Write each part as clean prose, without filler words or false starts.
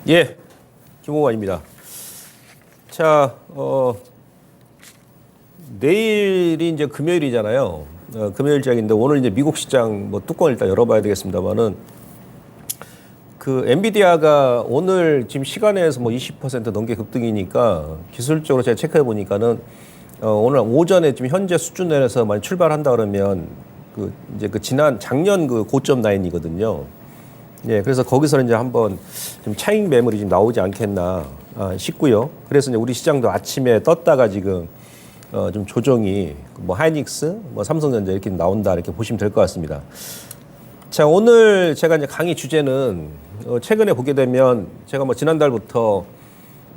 예, 김홍환입니다. 자, 내일이 이제 금요일이잖아요. 금요일장인데 오늘 이제 미국 시장 뭐 뚜껑을 일단 열어봐야 되겠습니다만은 그 엔비디아가 오늘 지금 시간에서 뭐 20% 넘게 급등이니까 기술적으로 제가 체크해 보니까는 오늘 오전에 지금 현재 수준에서 많이 출발한다 그러면 이제 지난 작년 그 고점 라인이거든요. 예, 그래서 거기서 이제 한번 좀 차익 매물이 좀 나오지 않겠나 싶고요. 그래서 이제 우리 시장도 아침에 떴다가 지금 좀 조정이 뭐 하이닉스, 뭐 삼성전자 이렇게 나온다 이렇게 보시면 될 것 같습니다. 자, 오늘 제가 이제 강의 주제는 최근에 보게 되면 제가 뭐 지난달부터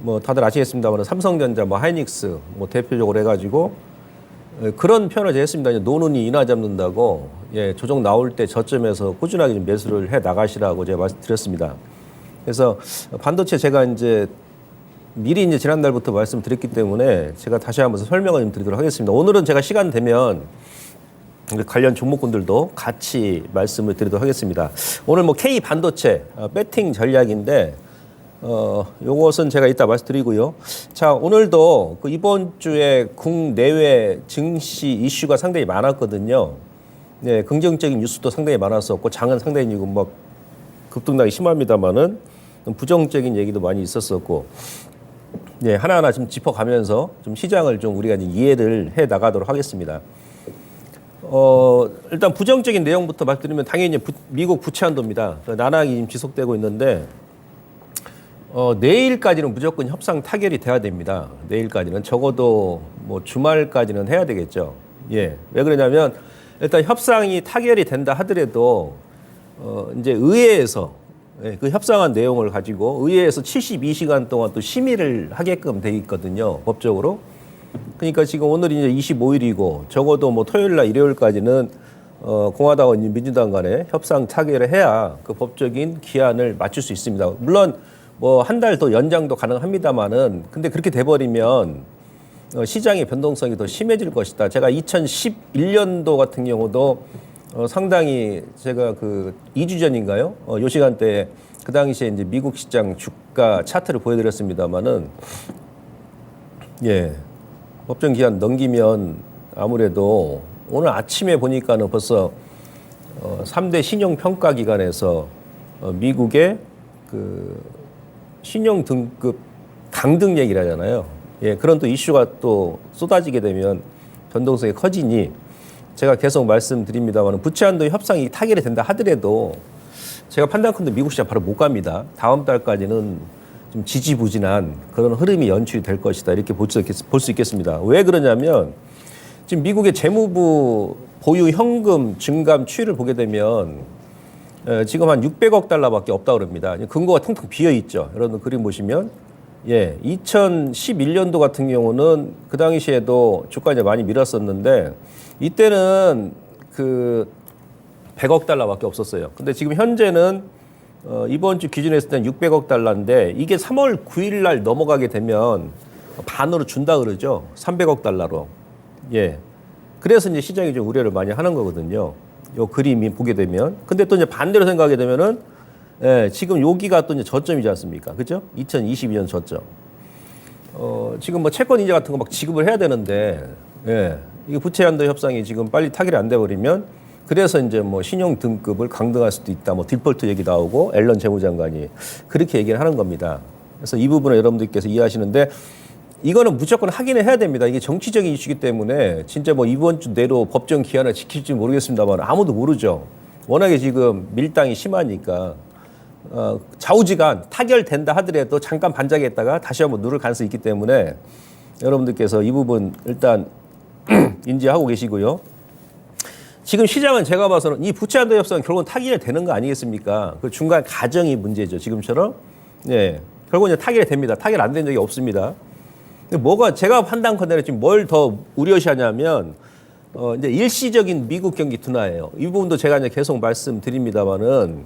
뭐 다들 아시겠습니다만 삼성전자, 뭐 하이닉스 뭐 대표적으로 해가지고 그런 표현을 제가 했습니다. 노는이 인하 잡는다고, 예, 조정 나올 때 저점에서 꾸준하게 좀 매수를 해 나가시라고 제가 말씀드렸습니다. 그래서 반도체 제가 이제 미리 이제 지난달부터 말씀드렸기 때문에 제가 다시 한번 설명을 좀 드리도록 하겠습니다. 오늘은 제가 시간 되면 관련 종목군들도 같이 말씀을 드리도록 하겠습니다. 오늘 뭐 K 반도체 배팅 전략인데 요것은 제가 이따 말씀드리고요. 자, 오늘도 그 이번 주에 국내외 증시 이슈가 상당히 많았거든요. 네, 긍정적인 뉴스도 상당히 많았었고 장은 상당히 지금 막 급등락이 심합니다만은 부정적인 얘기도 많이 있었었고, 네, 하나하나 좀 짚어가면서 좀 시장을 좀 우리가 이제 이해를 해 나가도록 하겠습니다. 일단 부정적인 내용부터 말씀드리면 당연히 미국 부채 한도입니다. 난항이 지금 지속되고 있는데 내일까지는 무조건 협상 타결이 돼야 됩니다. 내일까지는 적어도 뭐 주말까지는 해야 되겠죠. 예, 왜 그러냐면 일단 협상이 타결이 된다 하더라도 이제 의회에서, 예, 그 협상한 내용을 가지고 의회에서 72시간 동안 또 심의를 하게끔 돼 있거든요, 법적으로. 그러니까 지금 오늘이 이제 25일이고 적어도 뭐 토요일날 일요일까지는 공화당과 민주당 간에 협상 타결을 해야 그 법적인 기한을 맞출 수 있습니다. 물론 뭐 한 달 더 연장도 가능합니다만은 근데 그렇게 돼버리면 시장의 변동성이 더 심해질 것이다. 제가 2011년도 같은 경우도 상당히 제가 그 2주 전인가요? 요 시간대에 그 당시에 이제 미국 시장 주가 차트를 보여드렸습니다만은, 예, 법정 기한 넘기면 아무래도 오늘 아침에 보니까는 벌써 3대 신용평가기관에서 미국의 그 신용 등급 강등 얘기를 하잖아요. 예, 그런 또 이슈가 또 쏟아지게 되면 변동성이 커지니 제가 계속 말씀드립니다만 부채 한도 협상이 타결이 된다 하더라도 제가 판단컨대 미국 시장 바로 못 갑니다. 다음 달까지는 좀 지지부진한 그런 흐름이 연출이 될 것이다. 이렇게 볼 수 있겠습니다. 왜 그러냐면 지금 미국의 재무부 보유 현금 증감 추이를 보게 되면 지금 한 600억 달러밖에 없다 그럽니다. 근거가 텅텅 비어 있죠. 여러분 그림 보시면, 예, 2011년도 같은 경우는 그 당시에도 주가 이제 많이 밀었었는데 이때는 그 100억 달러밖에 없었어요. 근데 지금 현재는 이번 주 기준에 했을 때는 600억 달러인데 이게 3월 9일 날 넘어가게 되면 반으로 준다 그러죠. 300억 달러로. 예. 그래서 이제 시장이 좀 우려를 많이 하는 거거든요. 요 그림이 보게 되면. 근데 또 이제 반대로 생각하게 되면은, 예, 지금 여기가 또 이제 저점이지 않습니까? 그죠? 2022년 저점. 지금 뭐 채권 이자 같은 거 막 지급을 해야 되는데, 예, 이게 부채 한도 협상이 지금 빨리 타결이 안 돼 버리면 그래서 이제 뭐 신용 등급을 강등할 수도 있다. 뭐 딜폴트 얘기 나오고 앨런 재무장관이 그렇게 얘기를 하는 겁니다. 그래서 이 부분을 여러분들께서 이해하시는데 이거는 무조건 확인을 해야 됩니다. 이게 정치적인 이슈이기 때문에 진짜 뭐 이번 주 내로 법정 기한을 지킬지 모르겠습니다만 아무도 모르죠. 워낙에 지금 밀당이 심하니까 좌우지간 타결된다 하더라도 잠깐 반짝였다가 다시 한번 누를 가능성이 있기 때문에 여러분들께서 이 부분 일단 인지하고 계시고요. 지금 시장은 제가 봐서는 이 부채 한도 협상은 결국은 타결이 되는 거 아니겠습니까? 그 중간 과정이 문제죠. 지금처럼. 예. 결국은 이제 타결이 됩니다. 타결 안 된 적이 없습니다. 뭐가 제가 판단컨대 지금 뭘 더 우려시하냐면 이제 일시적인 미국 경기 둔화예요. 이 부분도 제가 이제 계속 말씀드립니다만은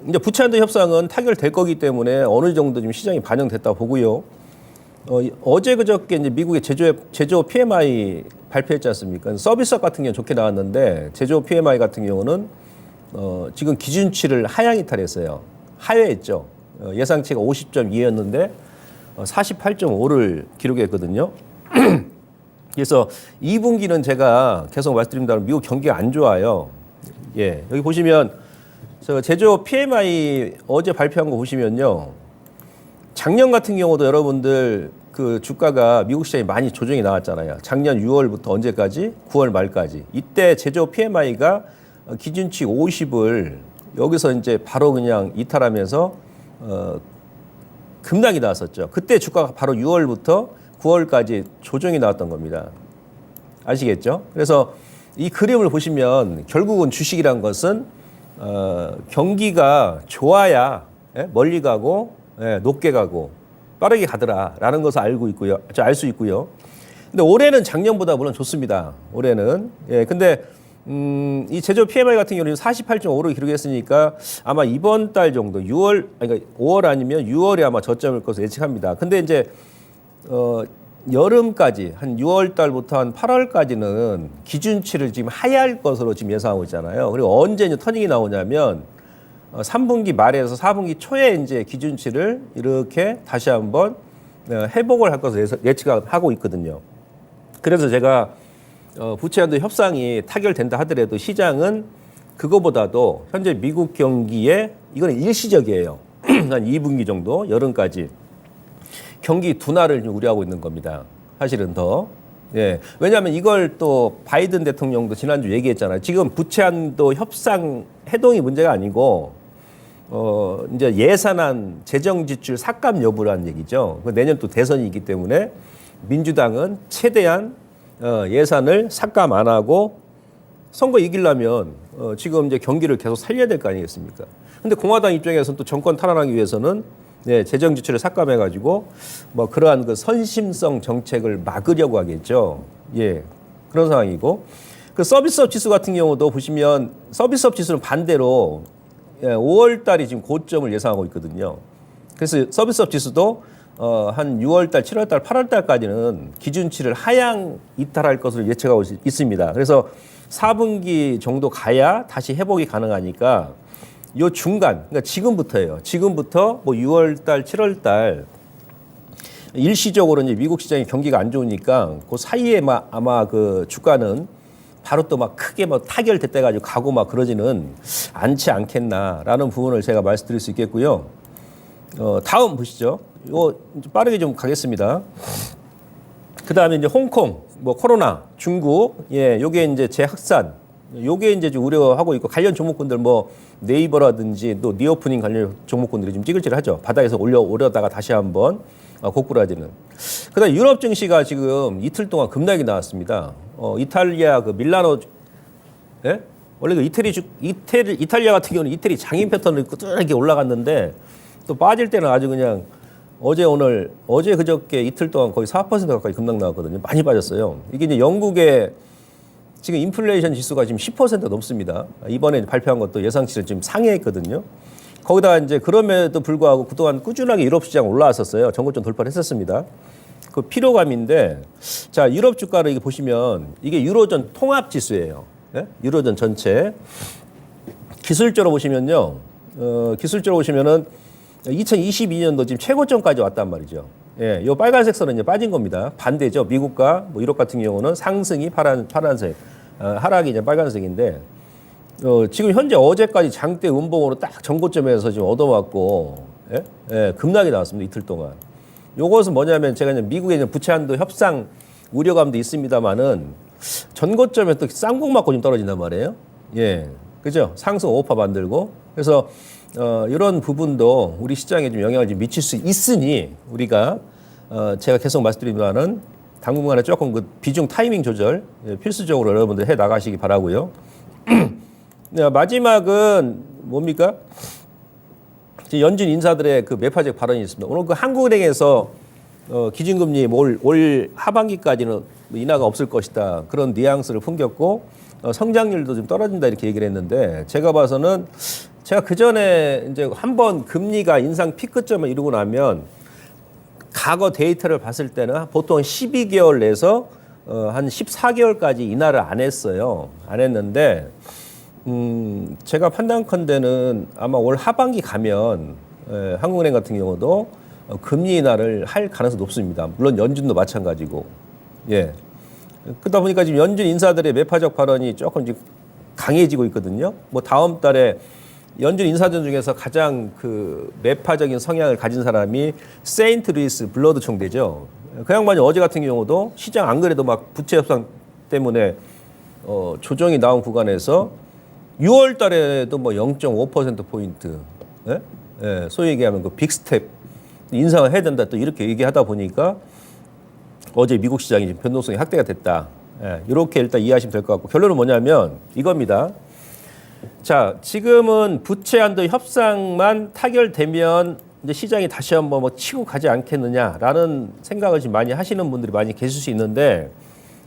이제 부채 한도 협상은 타결될 거기 때문에 어느 정도 지금 시장이 반영됐다 보고요. 어제 그저께 이제 미국의 제조업 PMI 발표했지 않습니까? 서비스업 같은 경우는 좋게 나왔는데 제조업 PMI 같은 경우는 지금 기준치를 하향 이탈했어요. 하회했죠. 예상치가 50.2였는데 48.5를 기록했거든요. 그래서 2분기는 제가 계속 말씀드립니다만 미국 경기가 안 좋아요. 예, 여기 보시면 저 제조 PMI 어제 발표한 거 보시면요. 작년 같은 경우도 여러분들 그 주가가 미국 시장이 많이 조정이 나왔잖아요. 작년 6월부터 언제까지? 9월 말까지. 이때 제조 PMI가 기준치 50을 여기서 이제 바로 그냥 이탈하면서 급락이 나왔었죠. 그때 주가가 바로 6월부터 9월까지 조정이 나왔던 겁니다. 아시겠죠? 그래서 이 그림을 보시면 결국은 주식이란 것은 경기가 좋아야 멀리 가고 높게 가고 빠르게 가더라라는 것을 알고 있고요. 알 수 있고요. 근데 올해는 작년보다 물론 좋습니다. 올해는. 예, 근데 이 제조 PMI 같은 경우는 48.5로 기록했으니까 아마 이번 달 정도 6월 그러니까 5월 아니면 6월에 아마 저점일 것으로 예측합니다. 근데 이제 여름까지 한 6월 달부터 한 8월까지는 기준치를 지금 하회할 것으로 지금 예상하고 있잖아요. 그리고 언제 이제 터닝이 나오냐면 3분기 말에서 4분기 초에 이제 기준치를 이렇게 다시 한번 회복을 할 것으로 예측하고 있거든요. 그래서 제가 부채한도 협상이 타결된다 하더라도 시장은 그거보다도 현재 미국 경기에 이거는 일시적이에요. 한 2분기 정도 여름까지 경기 둔화를 우려하고 있는 겁니다. 사실은 더. 예. 왜냐하면 이걸 또 바이든 대통령도 지난주 얘기했잖아요. 지금 부채한도 협상 해동이 문제가 아니고 이제 예산안 재정 지출 삭감 여부라는 얘기죠. 내년 또 대선이 있기 때문에 민주당은 최대한 예산을 삭감 안 하고 선거 이기려면 지금 이제 경기를 계속 살려야 될 거 아니겠습니까? 근데 공화당 입장에서는 또 정권 탈환하기 위해서는 재정 지출을 삭감해가지고 뭐 그러한 그 선심성 정책을 막으려고 하겠죠. 예, 그런 상황이고 그 서비스업 지수 같은 경우도 보시면 서비스업 지수는 반대로 5월 달이 지금 고점을 예상하고 있거든요. 그래서 서비스업 지수도 한 6월 달, 7월 달, 8월 달까지는 기준치를 하향 이탈할 것으로 예측하고 있습니다. 그래서 4분기 정도 가야 다시 회복이 가능하니까 요 중간, 그러니까 지금부터예요. 지금부터 뭐 6월 달, 7월 달 일시적으로 이제 미국 시장이 경기가 안 좋으니까 그 사이에 아마 그 주가는 바로 또 막 크게 뭐 타결됐다 가지고 가고 막 그러지는 않지 않겠나라는 부분을 제가 말씀드릴 수 있겠고요. 다음 보시죠. 이거 빠르게 좀 가겠습니다. 그 다음에 이제 홍콩, 뭐 코로나, 중국, 예, 요게 이제 재확산, 요게 이제 좀 우려하고 있고 관련 종목군들 뭐 네이버라든지 또 리오프닝 관련 종목군들이 좀 찌글찌글하죠. 바닥에서 올려다가 다시 한번 고꾸라지는. 그다음 유럽 증시가 지금 이틀 동안 급락이 나왔습니다. 이탈리아 그 밀라노, 예? 원래 그 이탈리아 같은 경우는 이태리 장인 패턴을 꾸준하게 올라갔는데 또 빠질 때는 아주 그냥 어제 그저께 이틀 동안 거의 4% 가까이 급락 나왔거든요. 많이 빠졌어요. 이게 이제 영국의 지금 인플레이션 지수가 지금 10% 넘습니다. 이번에 발표한 것도 예상치를 지금 상회했거든요. 거기다가 이제 그럼에도 불구하고 그동안 꾸준하게 유럽 시장 올라왔었어요. 전고점 돌파를 했었습니다. 그 피로감인데, 자, 유럽 주가를 이게 보시면 이게 유로존 통합 지수예요. 예? 유로존 전체. 기술적으로 보시면요. 기술적으로 보시면은 2022년도 지금 최고점까지 왔단 말이죠. 예, 요 빨간색 선은 이제 빠진 겁니다. 반대죠. 미국과 뭐 유럽 같은 경우는 상승이 파란색, 하락이 이제 빨간색인데, 지금 현재 어제까지 장대 운봉으로 딱 전고점에서 지금 얻어왔고, 예, 급락이 나왔습니다. 이틀 동안. 요것은 뭐냐면 제가 이제 미국의 이제 부채 한도 협상 우려감도 있습니다만은 전고점에 또 쌍곡 맞고 좀 떨어진단 말이에요. 예, 그죠? 상승 5% 만들고. 그래서 이런 부분도 우리 시장에 좀 영향을 좀 미칠 수 있으니 우리가 제가 계속 말씀드리면은 당분간에 조금 그 비중 타이밍 조절 필수적으로 여러분들 해 나가시기 바라고요. 마지막은 뭡니까? 연준 인사들의 그 매파적 발언이 있습니다. 오늘 그 한국은행에서 기준금리 올 하반기까지는 인하가 없을 것이다. 그런 뉘앙스를 풍겼고 성장률도 좀 떨어진다 이렇게 얘기를 했는데 제가 봐서는 제가 그 전에 이제 한번 금리가 인상 피크점을 이루고 나면 과거 데이터를 봤을 때는 보통 12개월 내에서 한 14개월까지 인하를 안 했어요. 안 했는데 제가 판단컨대는 아마 올 하반기 가면 한국은행 같은 경우도 금리 인하를 할 가능성이 높습니다. 물론 연준도 마찬가지고. 예. 그러다 보니까 지금 연준 인사들의 매파적 발언이 조금 지금 강해지고 있거든요. 뭐 다음 달에 연준 인사들 중에서 가장 그 매파적인 성향을 가진 사람이 세인트 루이스 블러드 총재죠. 그 양반이 어제 같은 경우도 시장 안 그래도 막 부채 협상 때문에 조정이 나온 구간에서 6월 달에도 뭐 0.5%포인트, 예? 예, 소위 얘기하면 그 빅스텝 인상을 해야 된다 또 이렇게 얘기하다 보니까 어제 미국 시장이 지금 변동성이 확대가 됐다. 예, 이렇게 일단 이해하시면 될 것 같고 결론은 뭐냐면 이겁니다. 자, 지금은 부채 한도 협상만 타결되면 이제 시장이 다시 한번 뭐 치고 가지 않겠느냐라는 생각을 지금 많이 하시는 분들이 많이 계실 수 있는데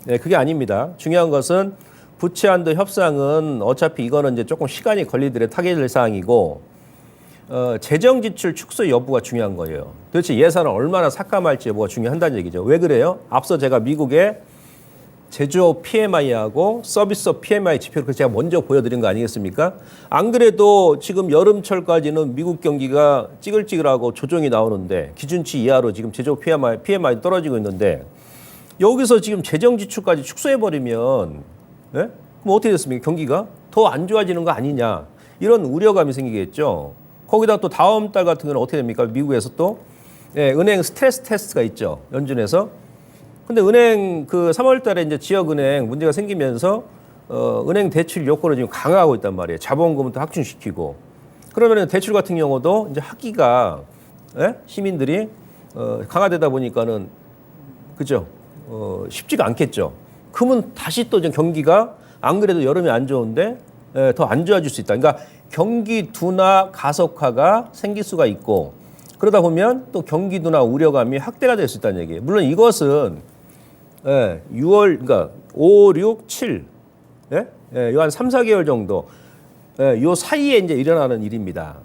네, 그게 아닙니다. 중요한 것은 부채 한도 협상은 어차피 이거는 이제 조금 시간이 걸리더라도 타결될 사항이고 재정 지출 축소 여부가 중요한 거예요. 도대체 예산을 얼마나 삭감할지 여부가 중요한다는 얘기죠. 왜 그래요? 앞서 제가 미국의 제조업 PMI하고 서비스업 PMI 지표를 제가 먼저 보여드린 거 아니겠습니까? 안 그래도 지금 여름철까지는 미국 경기가 찌글찌글하고 조정이 나오는데 기준치 이하로 지금 제조업 PMI 떨어지고 있는데 여기서 지금 재정 지출까지 축소해버리면 네? 그럼 어떻게 됐습니까? 경기가 더 안 좋아지는 거 아니냐 이런 우려감이 생기겠죠. 거기다 또 다음 달 같은 경우는 어떻게 됩니까? 미국에서 또 은행 스트레스 테스트가 있죠. 연준에서. 근데 은행 그 3월 달에 이제 지역은행 문제가 생기면서 은행 대출 요건을 지금 강화하고 있단 말이에요. 자본금을 또 확충시키고. 그러면 대출 같은 경우도 이제 하기가 시민들이 강화되다 보니까는 그죠? 쉽지가 않겠죠. 그러면 다시 또 경기가 안 그래도 여름이 안 좋은데 더 안 좋아질 수 있다. 그러니까 경기 둔화 가속화가 생길 수가 있고 그러다 보면 또 경기 둔화 우려감이 확대가 될 수 있다는 얘기예요. 물론 이것은 6월, 그러니까 5, 6, 7, 요 한 3, 4개월 정도, 요 사이에 이제 일어나는 일입니다.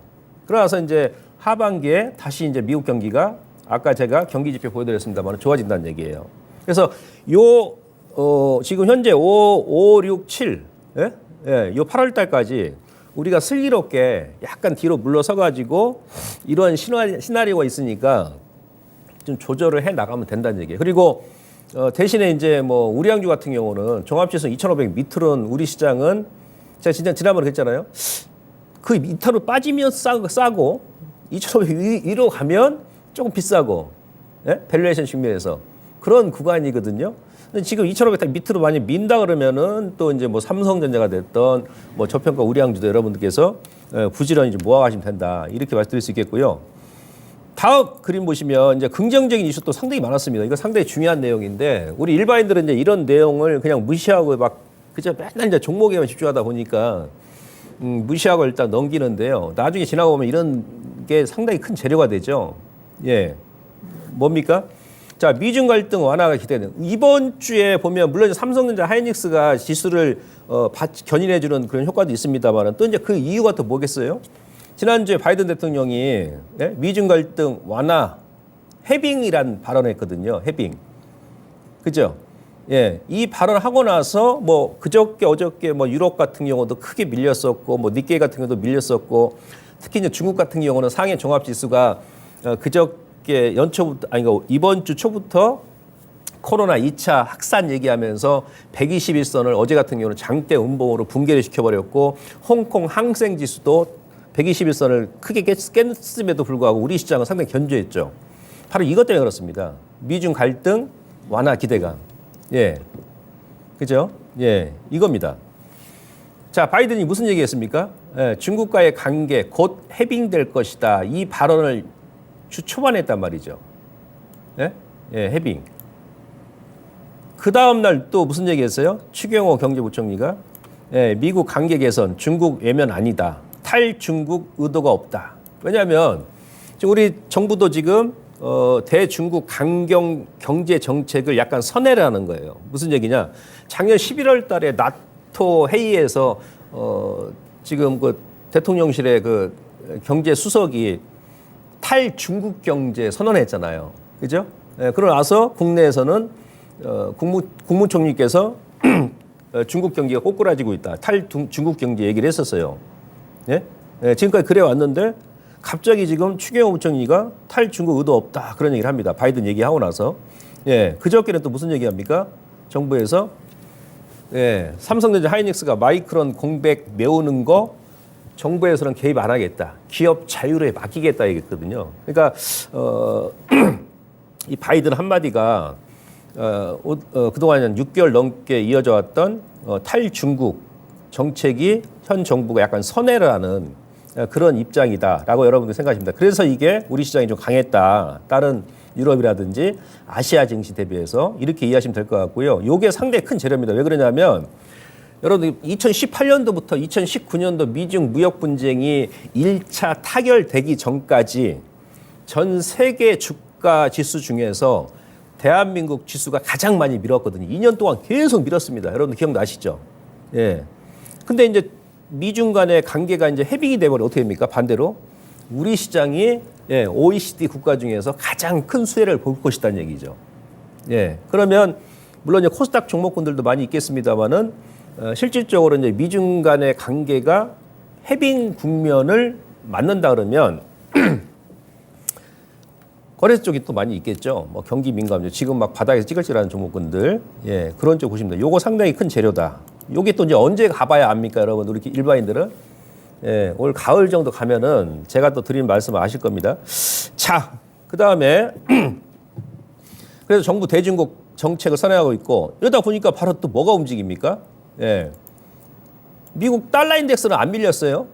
그러나서 이제 하반기에 다시 이제 미국 경기가 아까 제가 경기 지표 보여드렸습니다만 좋아진다는 얘기예요. 그래서 지금 현재 5, 6, 7, 요 8월 달까지 우리가 슬기롭게 약간 뒤로 물러서가지고 이런 시나리오가 있으니까 좀 조절을 해 나가면 된다는 얘기예요. 그리고 대신에 이제 뭐 우량주 같은 경우는 종합지수 2,500 밑으로는 우리 시장은 제가 진짜 지난번에 그랬잖아요. 그 밑으로 빠지면 싸고 2,500 위로 가면 조금 비싸고 밸류에이션 측면에서 그런 구간이거든요. 근데 지금 2,500 밑으로 많이 민다 그러면은 또 이제 뭐 삼성전자가 됐던 뭐 저평가 우량주도 여러분들께서 부지런히 좀 모아가시면 된다 이렇게 말씀드릴 수 있겠고요. 다음 그림 보시면 이제 긍정적인 이슈도 상당히 많았습니다. 이거 상당히 중요한 내용인데 우리 일반인들은 이제 이런 내용을 그냥 무시하고 막 그저 맨날 이제 종목에만 집중하다 보니까 무시하고 일단 넘기는데요. 나중에 지나고 보면 이런 게 상당히 큰 재료가 되죠. 예, 뭡니까? 자, 미중 갈등 완화가 기대되는 이번 주에 보면 물론 삼성전자, 하이닉스가 지수를 견인해주는 그런 효과도 있습니다만 또 이제 그 이유가 또 뭐겠어요? 지난주에 바이든 대통령이 미중 갈등 완화 해빙이란 발언을 했거든요. 해빙. 그죠? 예. 이 발언을 하고 나서 뭐 그저께 어저께 뭐 유럽 같은 경우도 크게 밀렸었고 뭐 니케이 같은 경우도 밀렸었고 특히 이제 중국 같은 경우는 상해 종합 지수가 그저께 연초부터 이번 주 초부터 코로나 2차 확산 얘기하면서 121선을 어제 같은 경우는 장대 음봉으로 붕괴를 시켜버렸고 홍콩 항생 지수도 121선을 크게 깼음에도 불구하고 우리 시장은 상당히 견조했죠. 바로 이것 때문에 그렇습니다. 미중 갈등 완화 기대감. 예. 그죠? 예. 이겁니다. 자, 바이든이 무슨 얘기했습니까? 예, 중국과의 관계 곧 해빙될 것이다. 이 발언을 주 초반에 했단 말이죠. 예? 예, 해빙. 그 다음날 또 무슨 얘기했어요? 추경호 경제부총리가 미국 관계 개선, 중국 외면 아니다. 탈중국 의도가 없다. 왜냐하면 우리 정부도 지금 대중국 강경 경제 정책을 약간 선회를 하는 거예요. 무슨 얘기냐? 작년 11월 달에 나토 회의에서 지금 그 대통령실의 그 경제 수석이 탈중국 경제 선언했잖아요. 그죠? 그러고 나서 국내에서는 국무총리께서 중국 경기가 꼬꾸라지고 있다. 중국 경제 얘기를 했었어요. 예? 예, 지금까지 그래 왔는데 갑자기 지금 추경호 부총리가 탈중국 의도 없다 그런 얘기를 합니다. 바이든 얘기하고 나서. 예, 그저께는 또 무슨 얘기합니까? 정부에서 예, 삼성전자 하이닉스가 마이크론 공백 메우는 거 정부에서는 개입 안 하겠다. 기업 자율에 맡기겠다 얘기했거든요. 그러니까 이 바이든 한마디가 그동안 한 6개월 넘게 이어져 왔던 탈중국 정책이 현 정부가 약간 선회를 하는 그런 입장이다라고 여러분들 생각하십니다. 그래서 이게 우리 시장이 좀 강했다. 다른 유럽이라든지 아시아 증시 대비해서 이렇게 이해하시면 될 것 같고요. 이게 상당히 큰 재료입니다. 왜 그러냐면 여러분들 2018년도부터 2019년도 미중 무역 분쟁이 1차 타결되기 전까지 전 세계 주가 지수 중에서 대한민국 지수가 가장 많이 밀었거든요. 2년 동안 계속 밀었습니다. 여러분들 기억나시죠? 예. 근데 이제 미중 간의 관계가 이제 해빙이 돼버려 어떻게 됩니까? 반대로 우리 시장이 예, OECD 국가 중에서 가장 큰 수혜를 볼 것이다는 얘기죠. 예. 그러면 물론 이제 코스닥 종목군들도 많이 있겠습니다만은 실질적으로 이제 미중 간의 관계가 해빙 국면을 맞는다 그러면 거래소 쪽이 또 많이 있겠죠. 뭐 경기 민감주 지금 막 바닥에서 찌글찌글하는 종목군들 예, 그런 쪽 보시면 돼요. 요거 상당히 큰 재료다. 요게 또 이제 언제 가봐야 압니까, 여러분? 우리 일반인들은 예, 올 가을 정도 가면은 제가 또 드리는 말씀 아실 겁니다. 자, 그 다음에 그래서 정부 대중국 정책을 선행하고 있고 이러다 보니까 바로 또 뭐가 움직입니까? 예, 미국 달러 인덱스는 안 밀렸어요.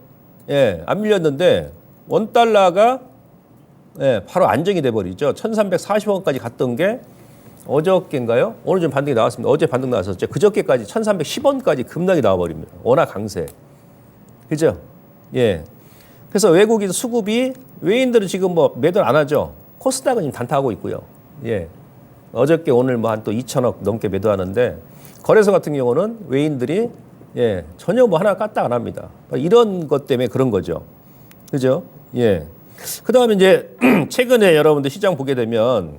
예, 안 밀렸는데 원 달러가 예, 바로 안정이 돼버리죠. 1340원까지 갔던 게 어저께인가요? 오늘 좀 반등이 나왔습니다. 어제 반등 나왔었죠. 그저께까지 1310원까지 급락이 나와버립니다. 워낙 강세. 그죠? 예. 그래서 외국인 수급이 외인들은 지금 뭐 매도를 안 하죠. 코스닥은 지금 단타하고 있고요. 예. 어저께 오늘 뭐 한 또 2천억 넘게 매도하는데 거래소 같은 경우는 외인들이 예, 전혀 뭐 하나 까딱 안 합니다. 이런 것 때문에 그런 거죠. 그죠? 예. 그 다음에 이제 최근에 여러분들 시장 보게 되면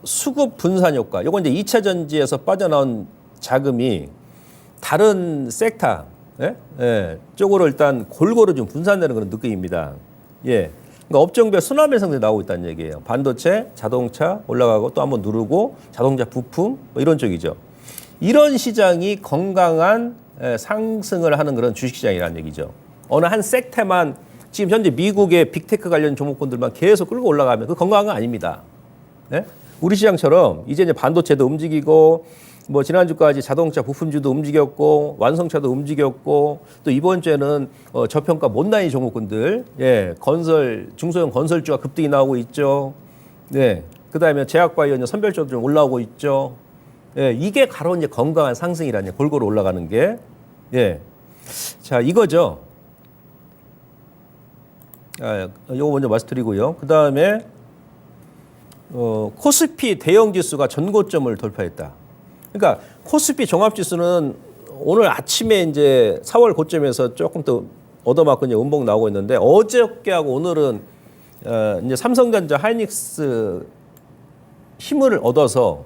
수급 분산 효과. 요건 이제 2차 전지에서 빠져나온 자금이 다른 섹터 예? 예, 쪽으로 일단 골고루 좀 분산되는 그런 느낌입니다. 예. 그러니까 업종별 순환 매성들이 나오고 있다는 얘기예요. 반도체, 자동차 올라가고 또 한번 누르고 자동차 부품 뭐 이런 쪽이죠. 이런 시장이 건강한 상승을 하는 그런 주식시장이라는 얘기죠. 어느 한 섹터만 지금 현재 미국의 빅테크 관련 종목군들만 계속 끌고 올라가면 그 건강한 건 아닙니다. 네? 우리 시장처럼 이제 반도체도 움직이고 뭐 지난주까지 자동차 부품주도 움직였고 완성차도 움직였고 또 이번 주에는 저평가 못난이 종목군들 예, 건설 중소형 건설주가 급등이 나오고 있죠. 네. 그다음에 제약바이오 선별주도 좀 올라오고 있죠. 예, 이게 바로 이제 건강한 상승이라는 골고루 올라가는 게 예. 자, 이거죠. 요거 먼저 말씀드리고요. 그 다음에 코스피 대형 지수가 전고점을 돌파했다. 그러니까 코스피 종합지수는 오늘 아침에 이제 4월 고점에서 조금 더 얻어맞고 이제 음봉 나오고 있는데 어저께하고 오늘은 이제 삼성전자 하이닉스 힘을 얻어서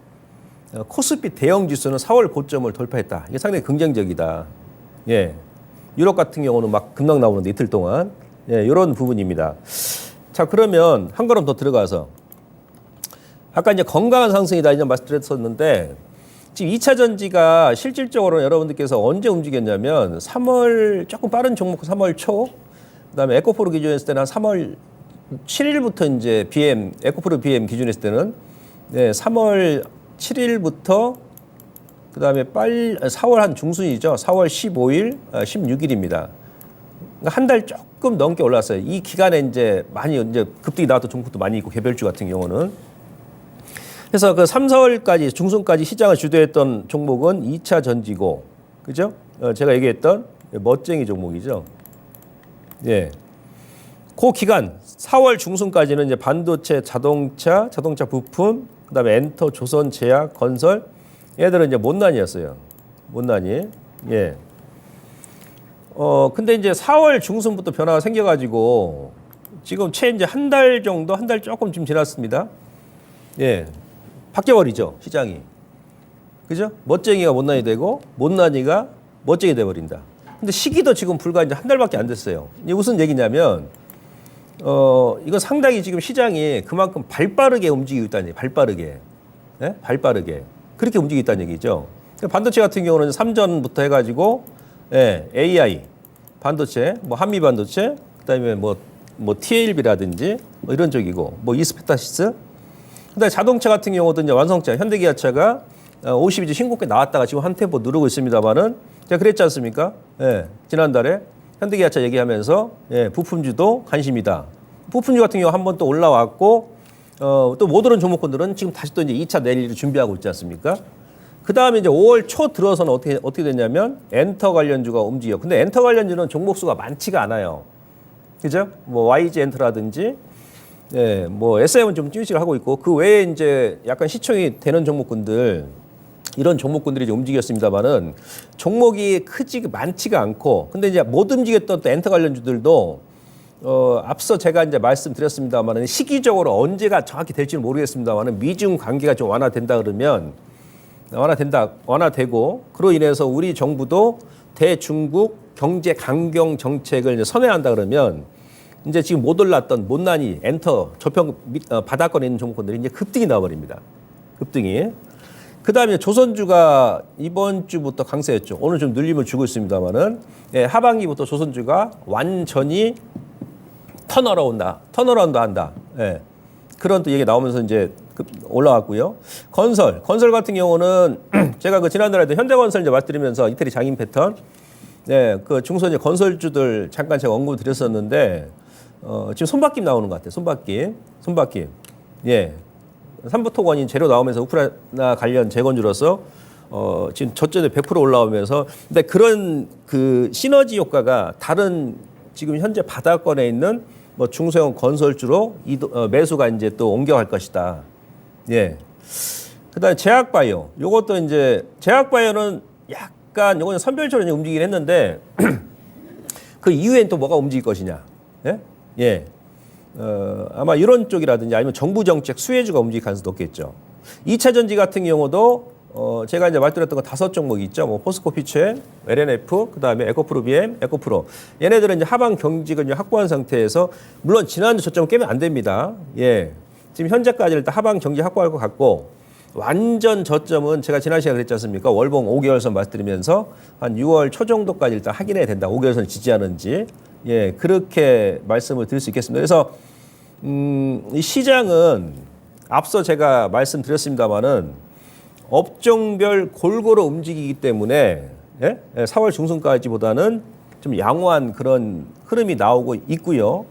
코스피 대형 지수는 4월 고점을 돌파했다. 이게 상당히 긍정적이다. 예. 유럽 같은 경우는 막 급락 나오는데 이틀 동안 예, 이런 부분입니다. 자, 그러면 한 걸음 더 들어가서 아까 이제 건강한 상승이다 이런 말씀드렸었는데 지금 2차 전지가 실질적으로 여러분들께서 언제 움직였냐면 3월 조금 빠른 종목 3월 초 그다음에 에코프로 기준했을 때는 한 3월 7일부터 이제 BM 에코프로 BM 기준했을 때는 네, 3월 7일부터 그다음에 4월 한 중순이죠. 4월 15일, 16일입니다. 한 달 조금 넘게 올랐어요. 이 기간에 이제 많이 이제 급등이 나왔던 종목도 많이 있고 개별주 같은 경우는. 그래서 그 3, 4월까지 중순까지 시장을 주도했던 종목은 2차 전지고, 그죠? 제가 얘기했던 멋쟁이 종목이죠. 예. 그 기간 4월 중순까지는 이제 반도체, 자동차 부품, 그다음에 엔터, 조선, 제약, 건설 얘들은 이제 못난이였어요. 못난이. 예. 근데 이제 4월 중순부터 변화가 생겨가지고 지금 채 이제 한 달 정도, 한 달 조금 좀 지났습니다. 예. 바뀌어버리죠, 시장이. 그죠? 멋쟁이가 못난이 되고 못난이가 멋쟁이 돼버린다. 근데 시기도 지금 불과 이제 한 달밖에 안 됐어요. 이게 무슨 얘기냐면 이건 상당히 지금 시장이 그만큼 발빠르게 움직이고 있다는 얘기. 발빠르게. 예? 발빠르게. 그렇게 움직이고 있다는 얘기죠. 반도체 같은 경우는 삼전부터 해가지고 예, AI 반도체, 뭐 한미 반도체, 그다음에 뭐 TLB라든지 뭐 이런 쪽이고 뭐 이스페타시스. 그다음에 자동차 같은 경우도 이제 완성차, 현대기아차가 50이지 신고가 나왔다가 지금 한 템포 누르고 있습니다만은 제가 그랬지 않습니까? 예, 지난달에 현대기아차 얘기하면서 예, 부품주도 관심이다. 부품주 같은 경우 한번 또 올라왔고 또 못 오른 종목군들은 지금 다시 또 이제 2차 내리를 준비하고 있지 않습니까? 그 다음에 이제 5월 초 들어서는 어떻게 됐냐면 엔터 관련주가 움직여. 근데 엔터 관련주는 종목 수가 많지가 않아요. 그죠? 뭐 YG 엔터라든지 예, 뭐 SM은 좀 찌우찌를 하고 있고 그 외에 이제 약간 시총이 되는 종목군들 이런 종목군들이 이제 움직였습니다만은 종목이 많지가 않고 근데 이제 못 움직였던 또 엔터 관련주들도 앞서 제가 이제 말씀드렸습니다만은 시기적으로 언제가 정확히 될지는 모르겠습니다만은 미중 관계가 좀 완화된다 그러면 완화되고 그로 인해서 우리 정부도 대중국 경제 강경 정책을 이제 선회한다 그러면 이제 지금 못 올랐던 못난이 엔터 저평 바닥권에 있는 종목군들이 이제 급등이 나와버립니다. 급등이. 그 다음에 조선주가 이번 주부터 강세였죠. 오늘 좀 눌림을 주고 있습니다만은 예, 하반기부터 조선주가 완전히 턴어라운드 한다. 예. 그런 또 얘기 나오면서 이제 올라왔고요. 건설 같은 경우는 제가 그 지난달에도 현대건설 이제 말씀드리면서 이태리 장인 패턴, 네, 그 중소형 건설주들 잠깐 제가 언급을 드렸었는데 지금 손바뀜 나오는 것 같아요. 손바뀜. 예, 삼부토건인 재료 나오면서 우크라이나 관련 재건주로서 지금 저점에 100% 올라오면서 근데 그런 그 시너지 효과가 다른 지금 현재 바닥권에 있는 뭐 중소형 건설주로 매수가 이제 또 옮겨갈 것이다. 예. 그다음에 제약바이오. 요것도 이제 제약바이오는 약간 요거는 선별적으로 움직이긴 했는데 그 이후엔 또 뭐가 움직일 것이냐. 예? 예. 아마 이런 쪽이라든지 아니면 정부 정책 수혜주가 움직일 가능성이 높겠죠. 2차 전지 같은 경우도 제가 이제 말드렸던 거 5종목이 있죠. 뭐 포스코 피체, LNF, 그다음에 에코프로 BM, 에코프로. 얘네들은 이제 하방 경직을 이제 확보한 상태에서 물론 지난주 저점을 깨면 안 됩니다. 예. 지금 현재까지 일단 하방 경직 확보할 것 같고 완전 저점은 제가 지난 시간에 그랬지 않습니까? 월봉 5개월선 말씀드리면서 한 6월 초 정도까지 일단 확인해야 된다. 5개월선을 지지하는지. 예. 그렇게 말씀을 드릴 수 있겠습니다. 그래서 이 시장은 앞서 제가 말씀드렸습니다마는 업종별 골고루 움직이기 때문에 예? 4월 중순까지보다는 좀 양호한 그런 흐름이 나오고 있고요.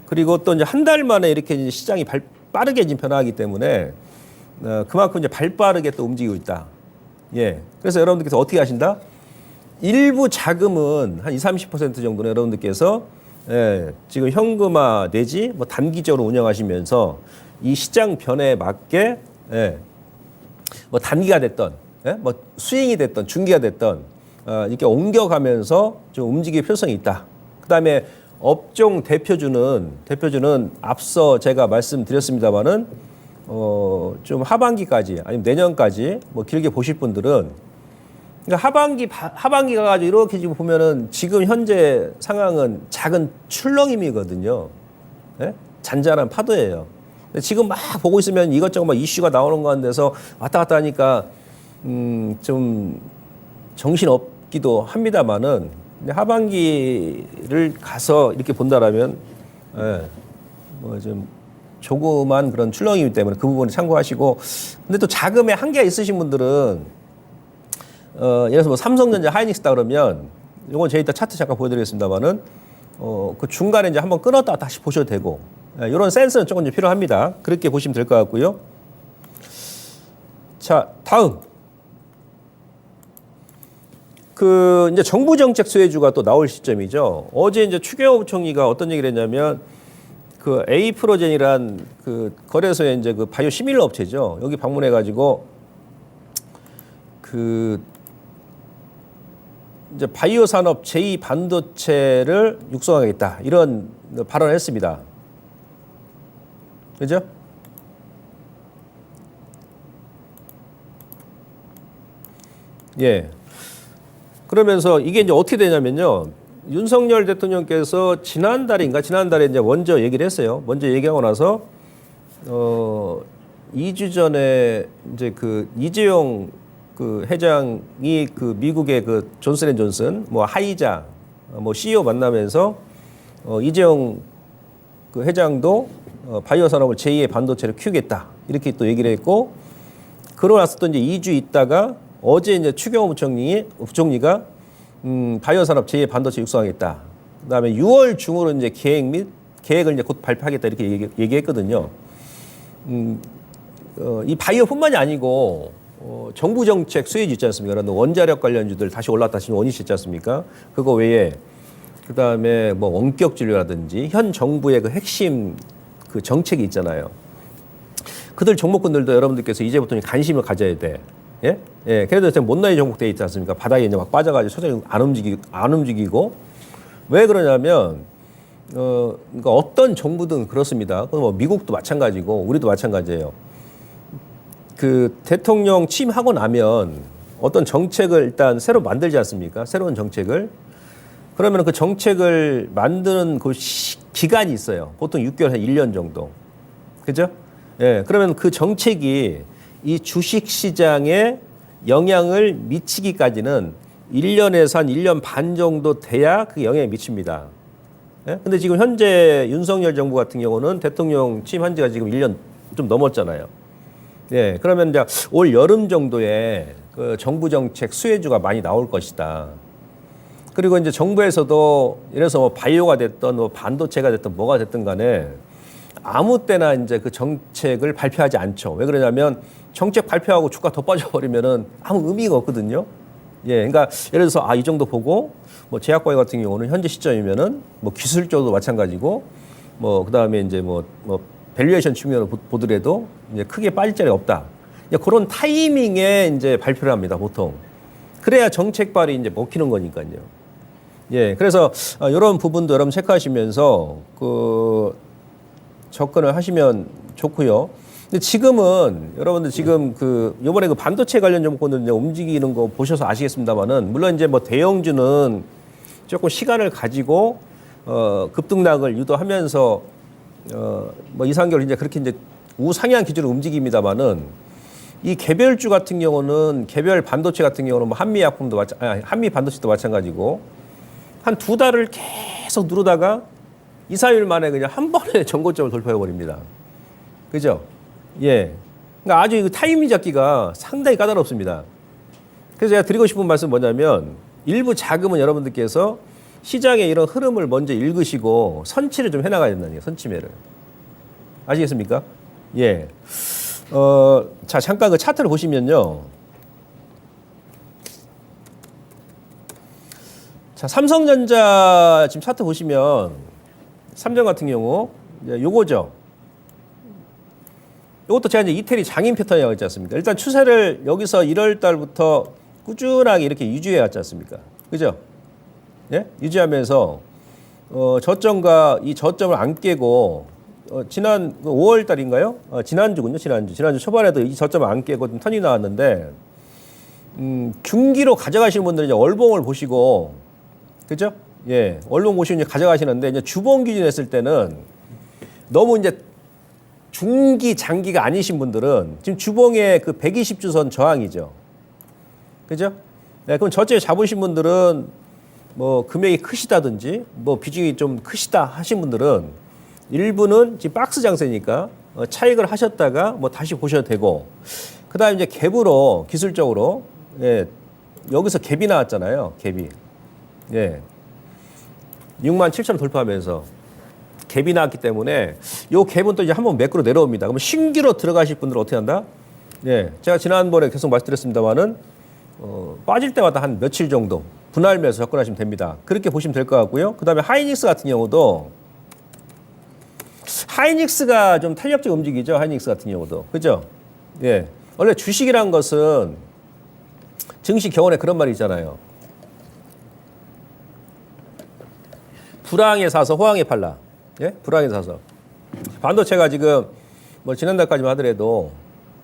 그리고 또 이제 한 달 만에 이렇게 이제 시장이 빠르게 지금 변화하기 때문에 그만큼 이제 발빠르게 또 움직이고 있다. 예. 그래서 여러분들께서 어떻게 하신다? 일부 자금은 한 20-30% 정도는 여러분들께서 예, 지금 현금화 내지 뭐 단기적으로 운영하시면서 이 시장 변화에 맞게 예, 뭐 단기가 됐던, 예? 뭐 스윙이 됐던, 중기가 됐던 이렇게 옮겨가면서 좀 움직일 필요성이 있다. 그다음에 업종 대표주는 앞서 제가 말씀드렸습니다만은 좀 하반기까지 아니면 내년까지 뭐 길게 보실 분들은 그러니까 하반기가 가지고 이렇게 지금 보면은 지금 현재 상황은 작은 출렁임이거든요. 예? 잔잔한 파도예요. 지금 막 보고 있으면 이것저것 막 이슈가 나오는 가운데서 왔다 갔다 하니까 좀 정신 없기도 합니다만은 하반기를 가서 이렇게 본다라면 예, 뭐 좀 조그만 그런 출렁이기 때문에 그 부분을 참고하시고 근데 또 자금에 한계가 있으신 분들은 예를 들어서 뭐 삼성전자 하이닉스다 그러면 이건 제가 이따 차트 잠깐 보여드리겠습니다만은 그 중간에 이제 한번 끊었다 다시 보셔도 되고 이런 센스는 조금 좀 필요합니다. 그렇게 보시면 될 것 같고요. 자, 다음. 그 이제 정부 정책 수혜주가 또 나올 시점이죠. 어제 이제 추경호 부총리가 어떤 얘기를 했냐면 그 에이프로젠이란 그 거래소의 이제 그 바이오 시밀러 업체죠. 여기 방문해 가지고 그 이제 바이오 산업 제2 반도체를 육성하겠다. 이런 발언을 했습니다. 그죠? 예. 그러면서 이게 이제 어떻게 되냐면요. 윤석열 대통령께서 지난달에 이제 먼저 얘기를 했어요. 먼저 얘기하고 나서 2주 전에 이제 그 이재용 그 회장이 그 미국의 그 존슨앤존슨 뭐 하이자 뭐 CEO 만나면서 이재용 그 회장도 바이오 산업을 제2의 반도체를 키우겠다 이렇게 또 얘기를 했고, 그러고 나서 또 이제 2주 있다가 어제 이제 추경호 부총리가 바이오 산업 제2의 반도체 육성하겠다. 그다음에 6월 중으로 이제 계획을 이제 곧 발표하겠다 이렇게 얘기했거든요. 이 바이오뿐만이 아니고 정부 정책 수혜주 있지 않습니까? 그런 원자력 관련주들 다시 올랐다 하시는 원인이 있지 않습니까? 그거 외에 그다음에 뭐 원격 진료라든지 현 정부의 그 핵심 그 정책이 있잖아요. 그들 종목군들도 여러분들께서 이제부터 관심을 가져야 돼. 예? 예. 그래도 지금 못난이 종목돼 있지 않습니까? 바닥에 이제 막 빠져가지고 서서히 안 움직이고. 왜 그러냐면, 그러니까 어떤 정부든 그렇습니다. 뭐 미국도 마찬가지고, 우리도 마찬가지예요. 그 대통령 취임하고 나면 어떤 정책을 일단 새로 만들지 않습니까? 새로운 정책을. 그러면 그 정책을 만드는 그 기간이 있어요. 보통 6개월, 한 1년 정도. 그죠? 예. 그러면 그 정책이 이 주식 시장에 영향을 미치기까지는 1년에서 한 1년 반 정도 돼야 그 영향이 미칩니다. 예? 근데 지금 현재 윤석열 정부 같은 경우는 대통령 취임한 지가 지금 1년 좀 넘었잖아요. 예. 그러면 이제 올 여름 정도에 그 정부 정책 수혜주가 많이 나올 것이다. 그리고 이제 정부에서도 예를 들어서 뭐 바이오가 됐던 뭐 반도체가 됐든 뭐가 됐든 간에 아무 때나 이제 그 정책을 발표하지 않죠. 왜 그러냐면 정책 발표하고 주가 더 빠져버리면은 아무 의미가 없거든요. 예, 그러니까 예를 들어서 이 정도 보고 뭐 제약바이오 같은 경우는 현재 시점이면은 뭐 기술적으로 마찬가지고 뭐 그다음에 이제 뭐 밸류에이션 측면으로 보더라도 이제 크게 빠질 자리 없다. 그런 타이밍에 이제 발표를 합니다, 보통. 그래야 정책 발이 이제 먹히는 거니까요. 예, 그래서 이런 부분도 여러분 체크하시면서 그 접근을 하시면 좋고요. 근데 지금은 여러분들 지금 그 요번에 그 반도체 관련 종목들 이제 움직이는 거 보셔서 아시겠습니다만은 물론 이제 뭐 대형주는 조금 시간을 가지고 급등락을 유도하면서 뭐 2, 3개월 이제 그렇게 이제 우상향 기준으로 움직입니다만은 이 개별주 같은 경우는 개별 반도체 같은 경우는 뭐 한미 반도체도 마찬가지고 한 2달을 계속 누르다가 2, 3일 만에 그냥 한 번에 전고점을 돌파해 버립니다. 그죠? 예. 그러니까 아주 이 타이밍 잡기가 상당히 까다롭습니다. 그래서 제가 드리고 싶은 말씀은 뭐냐면 일부 자금은 여러분들께서 시장의 이런 흐름을 먼저 읽으시고 선치를 좀 해나가야 된다는 거예요. 선치매를. 아시겠습니까? 예. 자, 잠깐 그 차트를 보시면요. 자, 삼성전자 지금 차트 보시면 삼성 같은 경우 요거죠. 요것도 제가 이제 이태리 장인 패턴이라고 했지 않습니까? 일단 추세를 여기서 1월 달부터 꾸준하게 이렇게 유지해 왔지 않습니까? 그죠? 예? 유지하면서 저점과 이 저점을 안 깨고 지난 5월 달인가요? 지난주군요. 지난주 초반에도 이 저점을 안 깨고 좀 턴이 나왔는데 중기로 가져가시는 분들은 이제 월봉을 보시고 그죠? 예, 월봉 보시면 이제 가져가시는데 이제 주봉 기준 했을 때는 너무 이제 중기 장기가 아니신 분들은 지금 주봉의 그 120주선 저항이죠. 그죠? 네, 그럼 저쪽에 잡으신 분들은 뭐 금액이 크시다든지 뭐 비중이 좀 크시다 하신 분들은 일부는 지금 박스 장세니까 차익을 하셨다가 뭐 다시 보셔도 되고 그다음에 이제 갭으로 기술적으로 예, 여기서 갭이 나왔잖아요. 갭이. 예. 67,000원 돌파하면서 갭이 나왔기 때문에 요 갭은 또 이제 한번 매크로 내려옵니다. 그러면 신규로 들어가실 분들은 어떻게 한다? 예. 제가 지난번에 계속 말씀드렸습니다만은 빠질 때마다 한 며칠 정도 분할 매수 접근하시면 됩니다. 그렇게 보시면 될 것 같고요. 그다음에 하이닉스 같은 경우도 하이닉스가 좀 탄력적 움직이죠. 하이닉스 같은 경우도. 그죠? 예. 원래 주식이란 것은 증시 경원에 그런 말이 있잖아요. 불황에 사서 호황에 팔라. 예? 불황에 사서. 반도체가 지금 뭐 지난달까지만 하더라도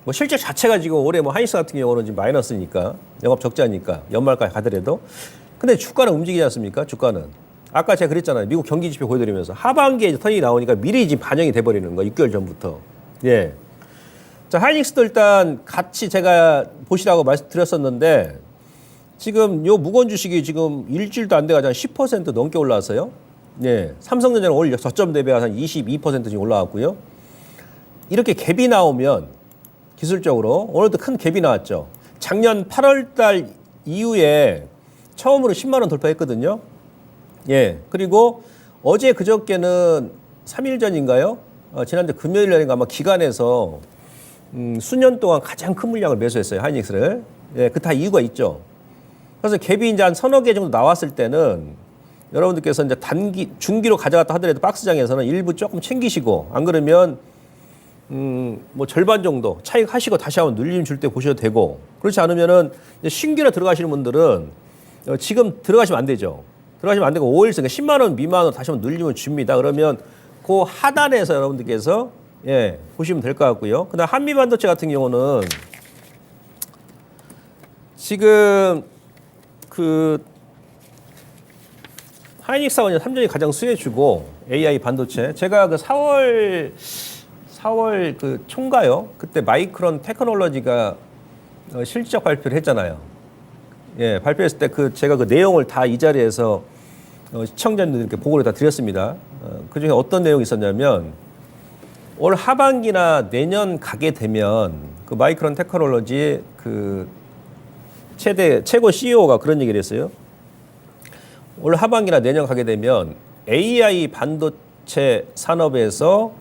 뭐 실적 자체가 지금 올해 뭐 하이닉스 같은 경우는 지금 마이너스니까 영업 적자니까 연말까지 가더라도 근데 주가는 움직이지 않습니까? 주가는 아까 제가 그랬잖아요. 미국 경기 지표 보여드리면서 하반기에 이제 턴이 나오니까 미리 지금 반영이 돼버리는 거 6개월 전부터. 예. 자, 하이닉스도 일단 같이 제가 보시라고 말씀드렸었는데 지금 요 무거운 주식이 지금 일주일도 안 돼가지고 10% 넘게 올라왔어요. 예. 삼성전자는 오히려 저점 대비해서 한 22% 지금 올라왔고요. 이렇게 갭이 나오면 기술적으로 오늘도 큰 갭이 나왔죠. 작년 8월 달 이후에 처음으로 10만 원 돌파했거든요. 예. 그리고 어제 그저께는 3일 전인가요? 지난주 금요일 날인가 아마 기관에서 수년 동안 가장 큰 물량을 매수했어요. 하이닉스를. 예, 그 다 이유가 있죠. 그래서 갭이 이제 한 서너 개 정도 나왔을 때는 여러분들께서 이제 중기로 가져갔다 하더라도 박스장에서는 일부 조금 챙기시고 안 그러면 뭐 절반 정도 차익 하시고 다시 한번 눌림 줄 때 보셔도 되고 그렇지 않으면은 신규로 들어가시는 분들은 지금 들어가시면 안 되죠. 들어가시면 안 되고 5일선 10만 원 미만으로 다시 한번 눌림을 줍니다. 그러면 그 하단에서 여러분들께서 예, 보시면 될 것 같고요. 그다음 한미반도체 같은 경우는 지금 그 하이닉스하고 3전이 가장 수혜주고 AI 반도체 제가 그 4월 그 총가요? 그때 마이크론 테크놀로지가 실적 발표를 했잖아요. 예, 발표했을 때 제가 그 내용을 다 이 자리에서 시청자님들께 보고를 다 드렸습니다. 그 중에 어떤 내용이 있었냐면 올 하반기나 내년 가게 되면 그 마이크론 테크놀로지 그 최고 CEO가 그런 얘기를 했어요. 올 하반기나 내년 가게 되면 AI 반도체 산업에서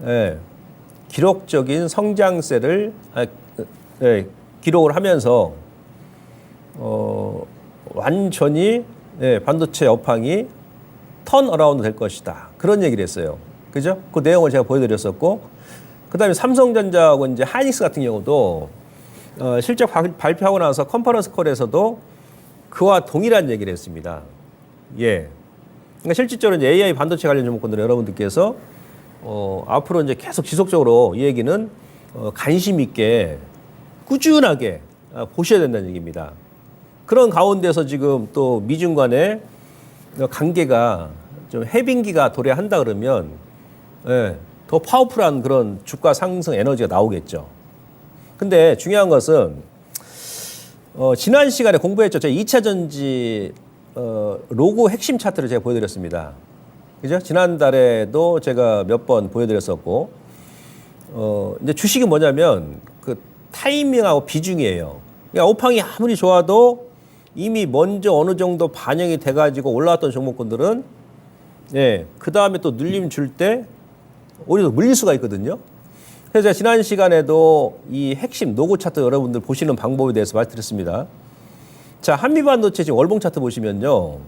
예, 기록적인 성장세를 기록을 하면서 완전히 예, 반도체 업황이 턴 어라운드 될 것이다. 그런 얘기를 했어요. 그죠? 그 내용을 제가 보여드렸었고, 그 다음에 삼성전자하고 이제 하이닉스 같은 경우도 실적 발표하고 나서 컨퍼런스 콜에서도 그와 동일한 얘기를 했습니다. 예. 그러니까 실질적으로 이제 AI 반도체 관련 종목군들 여러분들께서 앞으로 이제 계속 지속적으로 이 얘기는 관심 있게 꾸준하게 보셔야 된다는 얘기입니다. 그런 가운데서 지금 또 미중 간의 관계가 좀 해빙기가 도래한다 그러면 예, 더 파워풀한 그런 주가 상승 에너지가 나오겠죠. 근데 중요한 것은 지난 시간에 공부했죠. 제가 2차 전지 로고 핵심 차트를 제가 보여드렸습니다. 그죠? 지난달에도 제가 몇 번 보여드렸었고, 이제 주식이 뭐냐면 그 타이밍하고 비중이에요. 그러니까 오팡이 아무리 좋아도 이미 먼저 어느 정도 반영이 돼가지고 올라왔던 종목군들은 예, 그 다음에 또 눌림 줄 때 오히려 물릴 수가 있거든요. 그래서 제가 지난 시간에도 이 핵심 노고 차트 여러분들 보시는 방법에 대해서 말씀드렸습니다. 자, 한미반도체 지금 월봉 차트 보시면요.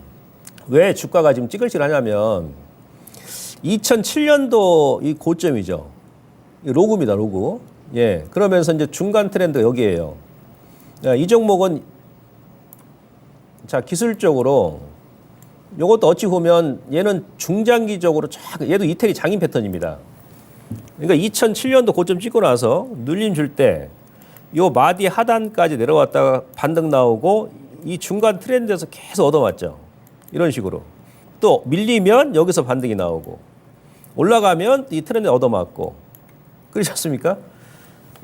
왜 주가가 지금 찌글찌글하냐면 2007년도 이 고점이죠. 로그입니다, 로그. 예. 그러면서 이제 중간 트렌드 여기에요. 이 종목은 자, 기술적으로 이것도 어찌 보면 얘는 중장기적으로 얘도 이태리 장인 패턴입니다. 그러니까 2007년도 고점 찍고 나서 눌림 줄 때 요 마디 하단까지 내려왔다가 반등 나오고 이 중간 트렌드에서 계속 얻어맞죠. 이런 식으로. 또 밀리면 여기서 반등이 나오고 올라가면 이 트렌드 얻어맞고 그렇지 않습니까?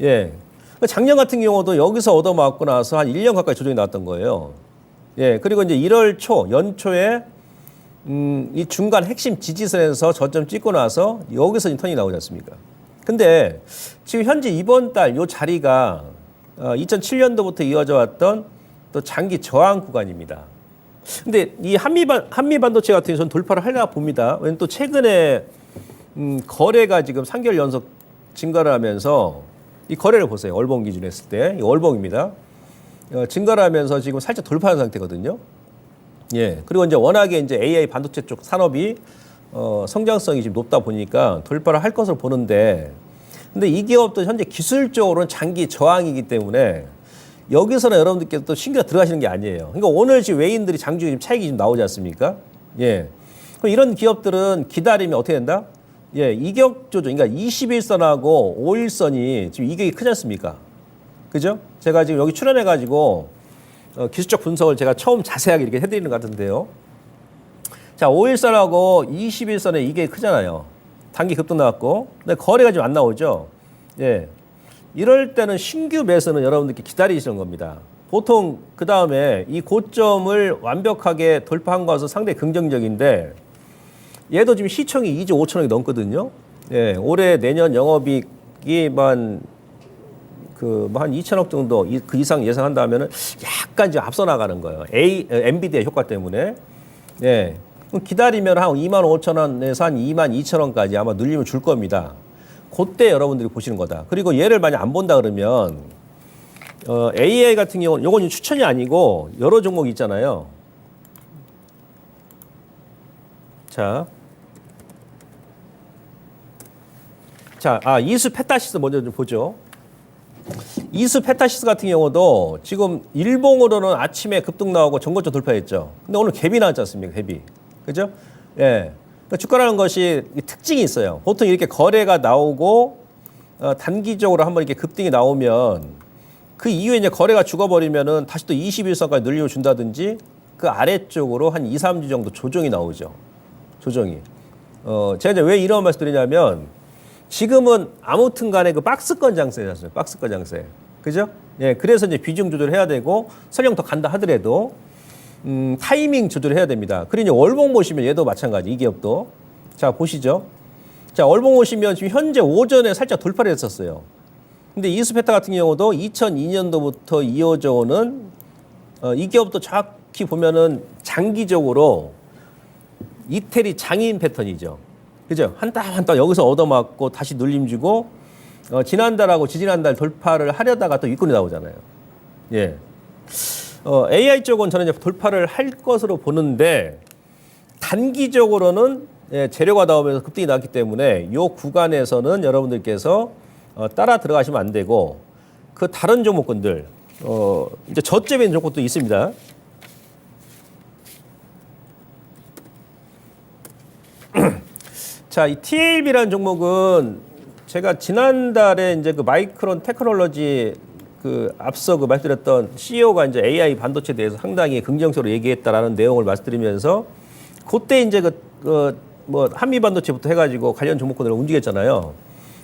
예. 작년 같은 경우도 여기서 얻어맞고 나서 한 1년 가까이 조정이 나왔던 거예요. 예. 그리고 이제 1월 초, 연초에 이 중간 핵심 지지선에서 저점 찍고 나서 여기서 턴이 나오지 않습니까? 근데 지금 현재 이번 달 요 자리가 2007년도부터 이어져 왔던 또 장기 저항 구간입니다. 근데 이 한미반도체 같은 경우는 돌파를 하려나 봅니다. 왜냐면 또 최근에 거래가 지금 3개월 연속 증가를 하면서 이 거래를 보세요. 월봉 기준으로 했을 때. 이 월봉입니다. 증가를 하면서 지금 살짝 돌파한 상태거든요. 예. 그리고 이제 워낙에 이제 AI 반도체 쪽 산업이 성장성이 지금 높다 보니까 돌파를 할 것으로 보는데 근데 이 기업도 현재 기술적으로는 장기 저항이기 때문에 여기서는 여러분들께서 또 신규가 들어가시는 게 아니에요. 그러니까 오늘 지금 외인들이 장중에 지금 차익이 좀 나오지 않습니까? 예. 그럼 이런 기업들은 기다리면 어떻게 된다? 예, 이격 조정, 그러니까 21선하고 5일선이 지금 이격이 크지 않습니까? 그죠? 제가 지금 여기 출연해가지고 기술적 분석을 제가 처음 자세하게 이렇게 해드리는 것 같은데요. 자, 5일선하고 21선의 이격이 크잖아요. 단기 급등 나왔고, 근데 거래가 지금 안 나오죠. 예, 이럴 때는 신규 매수는 여러분들께 기다리시는 겁니다. 보통 그 다음에 이 고점을 완벽하게 돌파한 것은 상당히 긍정적인데 얘도 지금 시총이 2조 5천억이 넘거든요. 예, 올해 내년 영업이익이 한 2천억 정도 그 이상 예상한다면은 약간 지금 앞서 나가는 거예요. 엔비디아 효과 때문에. 예. 그럼 기다리면 한 2만 5천 원에서 한 2만 2천 원까지 아마 눌림을 줄 겁니다. 그때 여러분들이 보시는 거다. 그리고 얘를 만약 안 본다 그러면 AI 같은 경우는 요건 추천이 아니고 여러 종목이 있잖아요. 자, 이수 페타시스 먼저 좀 보죠. 이수 페타시스 같은 경우도 지금 일봉으로는 아침에 급등 나오고 전고점 돌파했죠. 근데 오늘 갭이 나왔지 않습니까? 갭이. 그죠? 예. 그러니까 주가라는 것이 특징이 있어요. 보통 이렇게 거래가 나오고 단기적으로 한번 이렇게 급등이 나오면 그 이후에 이제 거래가 죽어버리면은 다시 또 21선까지 늘려 준다든지 그 아래쪽으로 한 2, 3주 정도 조정이 나오죠. 조정이. 제가 이제 왜 이런 말씀 드리냐면 지금은 아무튼 간에 그 박스권 장세였어요. 박스권 장세. 그죠? 예. 그래서 이제 비중 조절해야 되고 설령 더 간다 하더라도 타이밍 조절해야 됩니다. 그리고 이제 월봉 보시면 얘도 마찬가지. 이 기업도. 자, 보시죠. 자, 월봉 보시면 지금 현재 오전에 살짝 돌파를 했었어요. 근데 이수페타 같은 경우도 2002년도부터 이어져 오는 이 기업도 정확히 보면은 장기적으로 이태리 장인 패턴이죠. 그죠? 한 땀 한 땀 여기서 얻어맞고 다시 눌림 주고 지난달하고 지지난달 돌파를 하려다가 또 윗골이 나오잖아요. 예. AI 쪽은 저는 이제 돌파를 할 것으로 보는데 단기적으로는 예, 재료가 나오면서 급등이 나왔기 때문에 이 구간에서는 여러분들께서 따라 들어가시면 안 되고 그 다른 종목군들 이제 저점인 종목도 있습니다. 자, 이 TLB라는 종목은 제가 지난달에 이제 그 마이크론 테크놀로지 앞서 말씀드렸던 CEO가 이제 AI 반도체에 대해서 상당히 긍정적으로 얘기했다라는 내용을 말씀드리면서 그때 이제 뭐 한미 반도체부터 해가지고 관련 종목군을 움직였잖아요.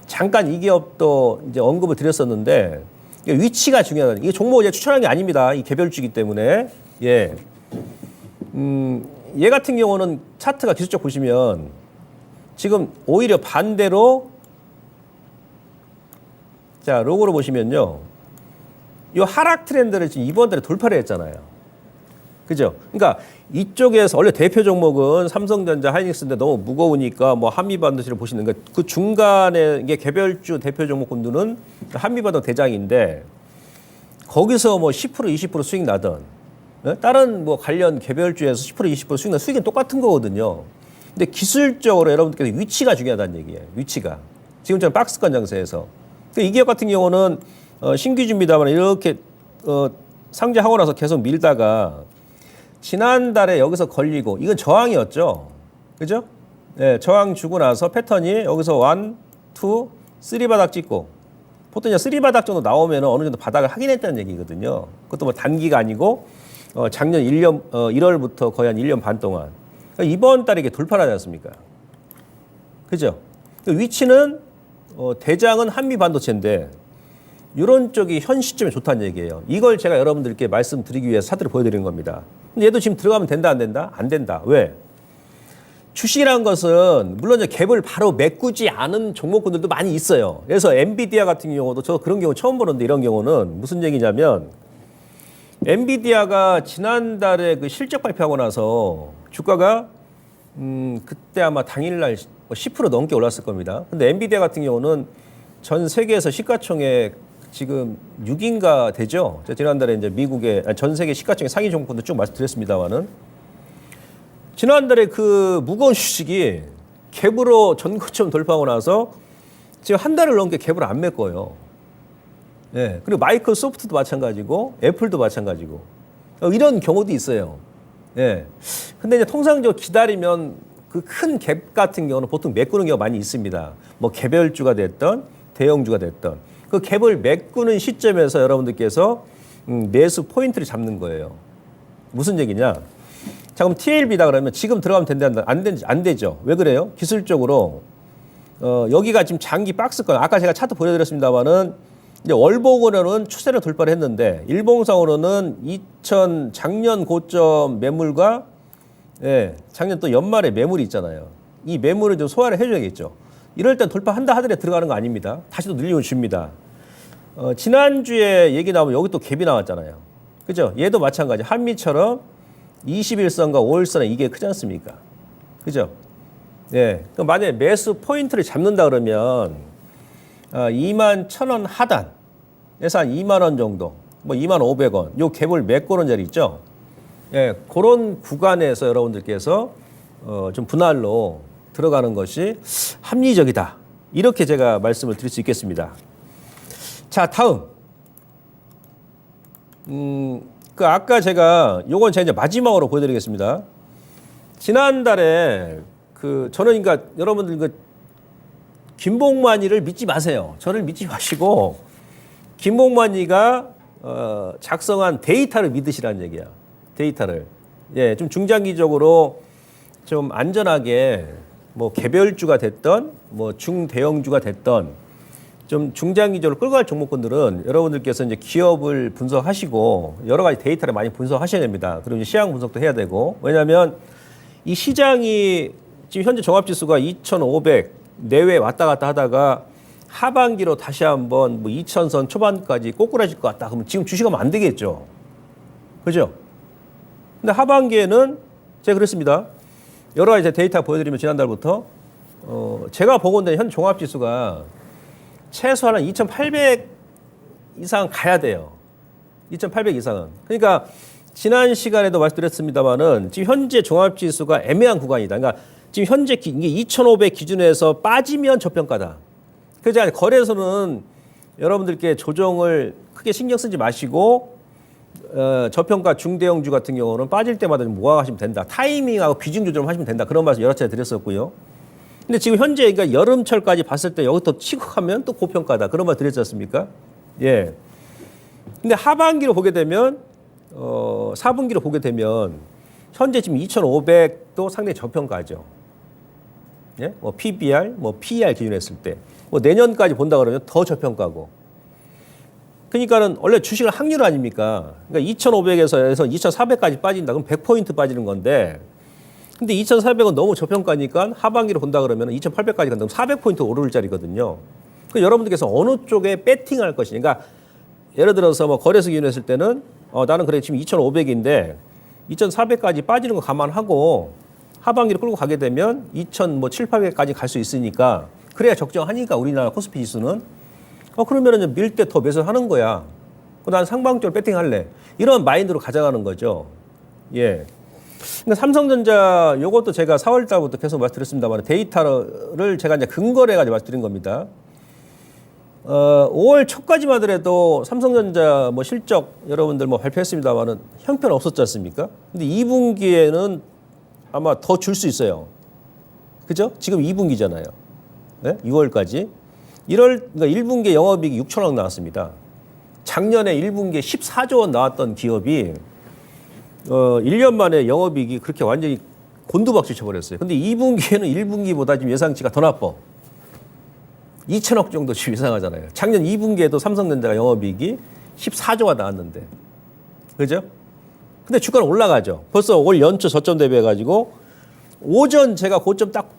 잠깐 이 기업도 이제 언급을 드렸었는데 위치가 중요하다. 이게 종목을 추천한 게 아닙니다. 이 개별주기 때문에. 예. 얘 같은 경우는 차트가 기술적 보시면 지금 오히려 반대로 자, 로고로 보시면요. 이 하락 트렌드를 지금 이번 달에 돌파를 했잖아요. 그죠? 그러니까 이쪽에서 원래 대표 종목은 삼성전자, 하이닉스인데 너무 무거우니까 뭐 한미반도체를 보시는 거. 그 중간에 이게 개별주 대표 종목군들은 한미반도 대장인데 거기서 뭐 10% 20% 수익 나던 다른 뭐 관련 개별주에서 10% 20% 수익 나 수익은 똑같은 거거든요. 근데 기술적으로 여러분들께서 위치가 중요하다는 얘기예요. 위치가. 지금처럼 박스권 장세에서. 이 기업 같은 경우는 신규 준비다만 이렇게 상장하고 나서 계속 밀다가 지난달에 여기서 걸리고 이건 저항이었죠. 그죠? 네, 저항 주고 나서 패턴이 여기서 1, 2, 3 바닥 찍고 보통 이제 3 바닥 정도 나오면 어느 정도 바닥을 확인했다는 얘기거든요. 그것도 뭐 단기가 아니고 작년 1월부터 거의 한 1년 반 동안. 그러니까 이번 달에 이게 돌파를 하지 않습니까? 그죠? 위치는 대장은 한미 반도체인데 이런 쪽이 현 시점에 좋다는 얘기예요. 이걸 제가 여러분들께 말씀드리기 위해서 차트를 보여드리는 겁니다. 근데 얘도 지금 들어가면 된다 안 된다? 안 된다. 왜? 주식이라는 것은 물론 이제 갭을 바로 메꾸지 않은 종목군들도 많이 있어요. 그래서 엔비디아 같은 경우도 저 그런 경우 처음 보는데 이런 경우는 무슨 얘기냐면 엔비디아가 지난달에 그 실적 발표하고 나서 주가가 그때 아마 당일날 10% 넘게 올랐을 겁니다. 근데 엔비디아 같은 경우는 전 세계에서 시가총액 지금 6인가 되죠. 제가 지난달에 이제 미국의 전 세계 시가총액 상위 종목군도 쭉 말씀드렸습니다만은 지난달에 그 무거운 주식이 갭으로 전고점 돌파하고 나서 지금 한 달을 넘게 갭을 안 메꿔요. 예. 그리고 마이크로소프트도 마찬가지고 애플도 마찬가지고 이런 경우도 있어요. 예. 근데 이제 통상적으로 기다리면 그 큰 갭 같은 경우는 보통 메꾸는 경우가 많이 있습니다. 뭐 개별주가 됐던 대형주가 됐던 그 갭을 메꾸는 시점에서 여러분들께서 매수 포인트를 잡는 거예요. 무슨 얘기냐? 자, 그럼 TLB다 그러면 지금 들어가면 된다, 안 되죠. 왜 그래요? 기술적으로 여기가 지금 장기 박스권, 아까 제가 차트 보여드렸습니다만은 이제 월봉으로는 추세를 돌파를 했는데 일봉상으로는 작년 고점 매물과 작년 또 연말에 매물이 있잖아요. 이 매물을 좀 소화를 해줘야겠죠. 이럴 땐 돌파한다 하더라도 들어가는 거 아닙니다. 다시 또 늘리고 줍니다. 지난주에 얘기 나오면 여기 또 갭이 나왔잖아요. 그죠? 얘도 마찬가지. 한미처럼 21선과 5일선에 이게 크지 않습니까? 그죠? 예. 그럼 만약에 매수 포인트를 잡는다 그러면 21,000원 하단에서 한 2만 원 정도, 뭐 2,500원, 요 갭을 메꾸는 자리 있죠? 예. 그런 구간에서 여러분들께서 좀 분할로 들어가는 것이 합리적이다. 이렇게 제가 말씀을 드릴 수 있겠습니다. 자, 다음. 그 아까 제가 요건 제가 이제 마지막으로 보여드리겠습니다. 지난달에 저는 그러니까 여러분들 김봉만이를 믿지 마세요. 저를 믿지 마시고 김봉만이가 작성한 데이터를 믿으시라는 얘기야. 데이터를. 예, 좀 중장기적으로 좀 안전하게 뭐 개별주가 됐던 뭐 중대형주가 됐던 좀 중장기적으로 끌고 갈 종목군들은 여러분들께서 이제 기업을 분석하시고 여러 가지 데이터를 많이 분석하셔야 됩니다. 그리고 이제 시장 분석도 해야 되고. 왜냐하면 이 시장이 지금 현재 종합지수가 2,500 내외 왔다 갔다 하다가 하반기로 다시 한번 뭐 2,000선 초반까지 꼬꾸라질 것 같다. 그러면 지금 주식하면 안 되겠죠. 그죠? 근데 하반기에는 제가 그랬습니다. 여러 가지 데이터 보여드리면 지난달부터 제가 보건대 현 종합지수가 최소한 2,800 이상 가야 돼요. 2,800 이상은. 그러니까 지난 시간에도 말씀드렸습니다만은 지금 현재 종합지수가 애매한 구간이다. 그러니까 지금 현재 이게 2,500 기준에서 빠지면 저평가다. 그래서 거래소는 여러분들께 조정을 크게 신경 쓰지 마시고 저평가 중대형주 같은 경우는 빠질 때마다 좀 모아가시면 된다. 타이밍하고 비중 조절을 하시면 된다. 그런 말씀 여러 차례 드렸었고요. 근데 지금 현재 그러니까 여름철까지 봤을 때 여기부터 치고 가면 또 고평가다. 그런 말 드렸지 않습니까? 예. 근데 하반기로 보게 되면 4분기로 보게 되면 현재 지금 2,500도 상당히 저평가죠. 예? 뭐 PBR, 뭐 PER 기준으로 했을 때. 뭐 내년까지 본다 그러면 더 저평가고. 그러니까는 원래 주식은 확률 아닙니까? 그러니까 2,500에서 2,400까지 빠진다. 그럼 100포인트 빠지는 건데 근데 2,400은 너무 저평가니까 하반기로 본다 그러면 2,800까지 간다면 400포인트 오를 자리거든요. 그러니까 여러분들께서 어느 쪽에 배팅할 것이냐. 그러니까 예를 들어서 뭐 거래소 기준으로 했을 때는 나는 그래 지금 2,500인데 2,400까지 빠지는 거 감안하고 하반기로 끌고 가게 되면 2,700까지 갈 수 있으니까 그래야 적정하니까 우리나라 코스피 지수는 그러면은 밀 때 더 매수하는 거야. 난 상방적으로 배팅할래. 이런 마인드로 가져가는 거죠. 예. 근데 삼성전자 요것도 제가 4월 달부터 계속 말씀드렸습니다만 데이터를 제가 이제 근거를 해가지고 말씀드린 겁니다. 5월 초까지만 하더라도 삼성전자 뭐 실적 여러분들 뭐 발표했습니다만은 형편 없었지 않습니까? 근데 2분기에는 아마 더 줄 수 있어요. 그죠? 지금 2분기잖아요. 네? 6월까지. 그러니까 1분기에 영업이익이 6천억 나왔습니다. 작년에 1분기에 14조 원 나왔던 기업이 1년 만에 영업이익이 그렇게 완전히 곤두박질 쳐버렸어요. 근데 2분기에는 1분기보다 지금 예상치가 더 나빠. 2천억 정도 지금 예상하잖아요. 작년 2분기에도 삼성전자가 영업이익이 14조가 나왔는데. 그죠? 근데 주가는 올라가죠. 벌써 올 연초 저점 대비해가지고 오전 제가 고점 딱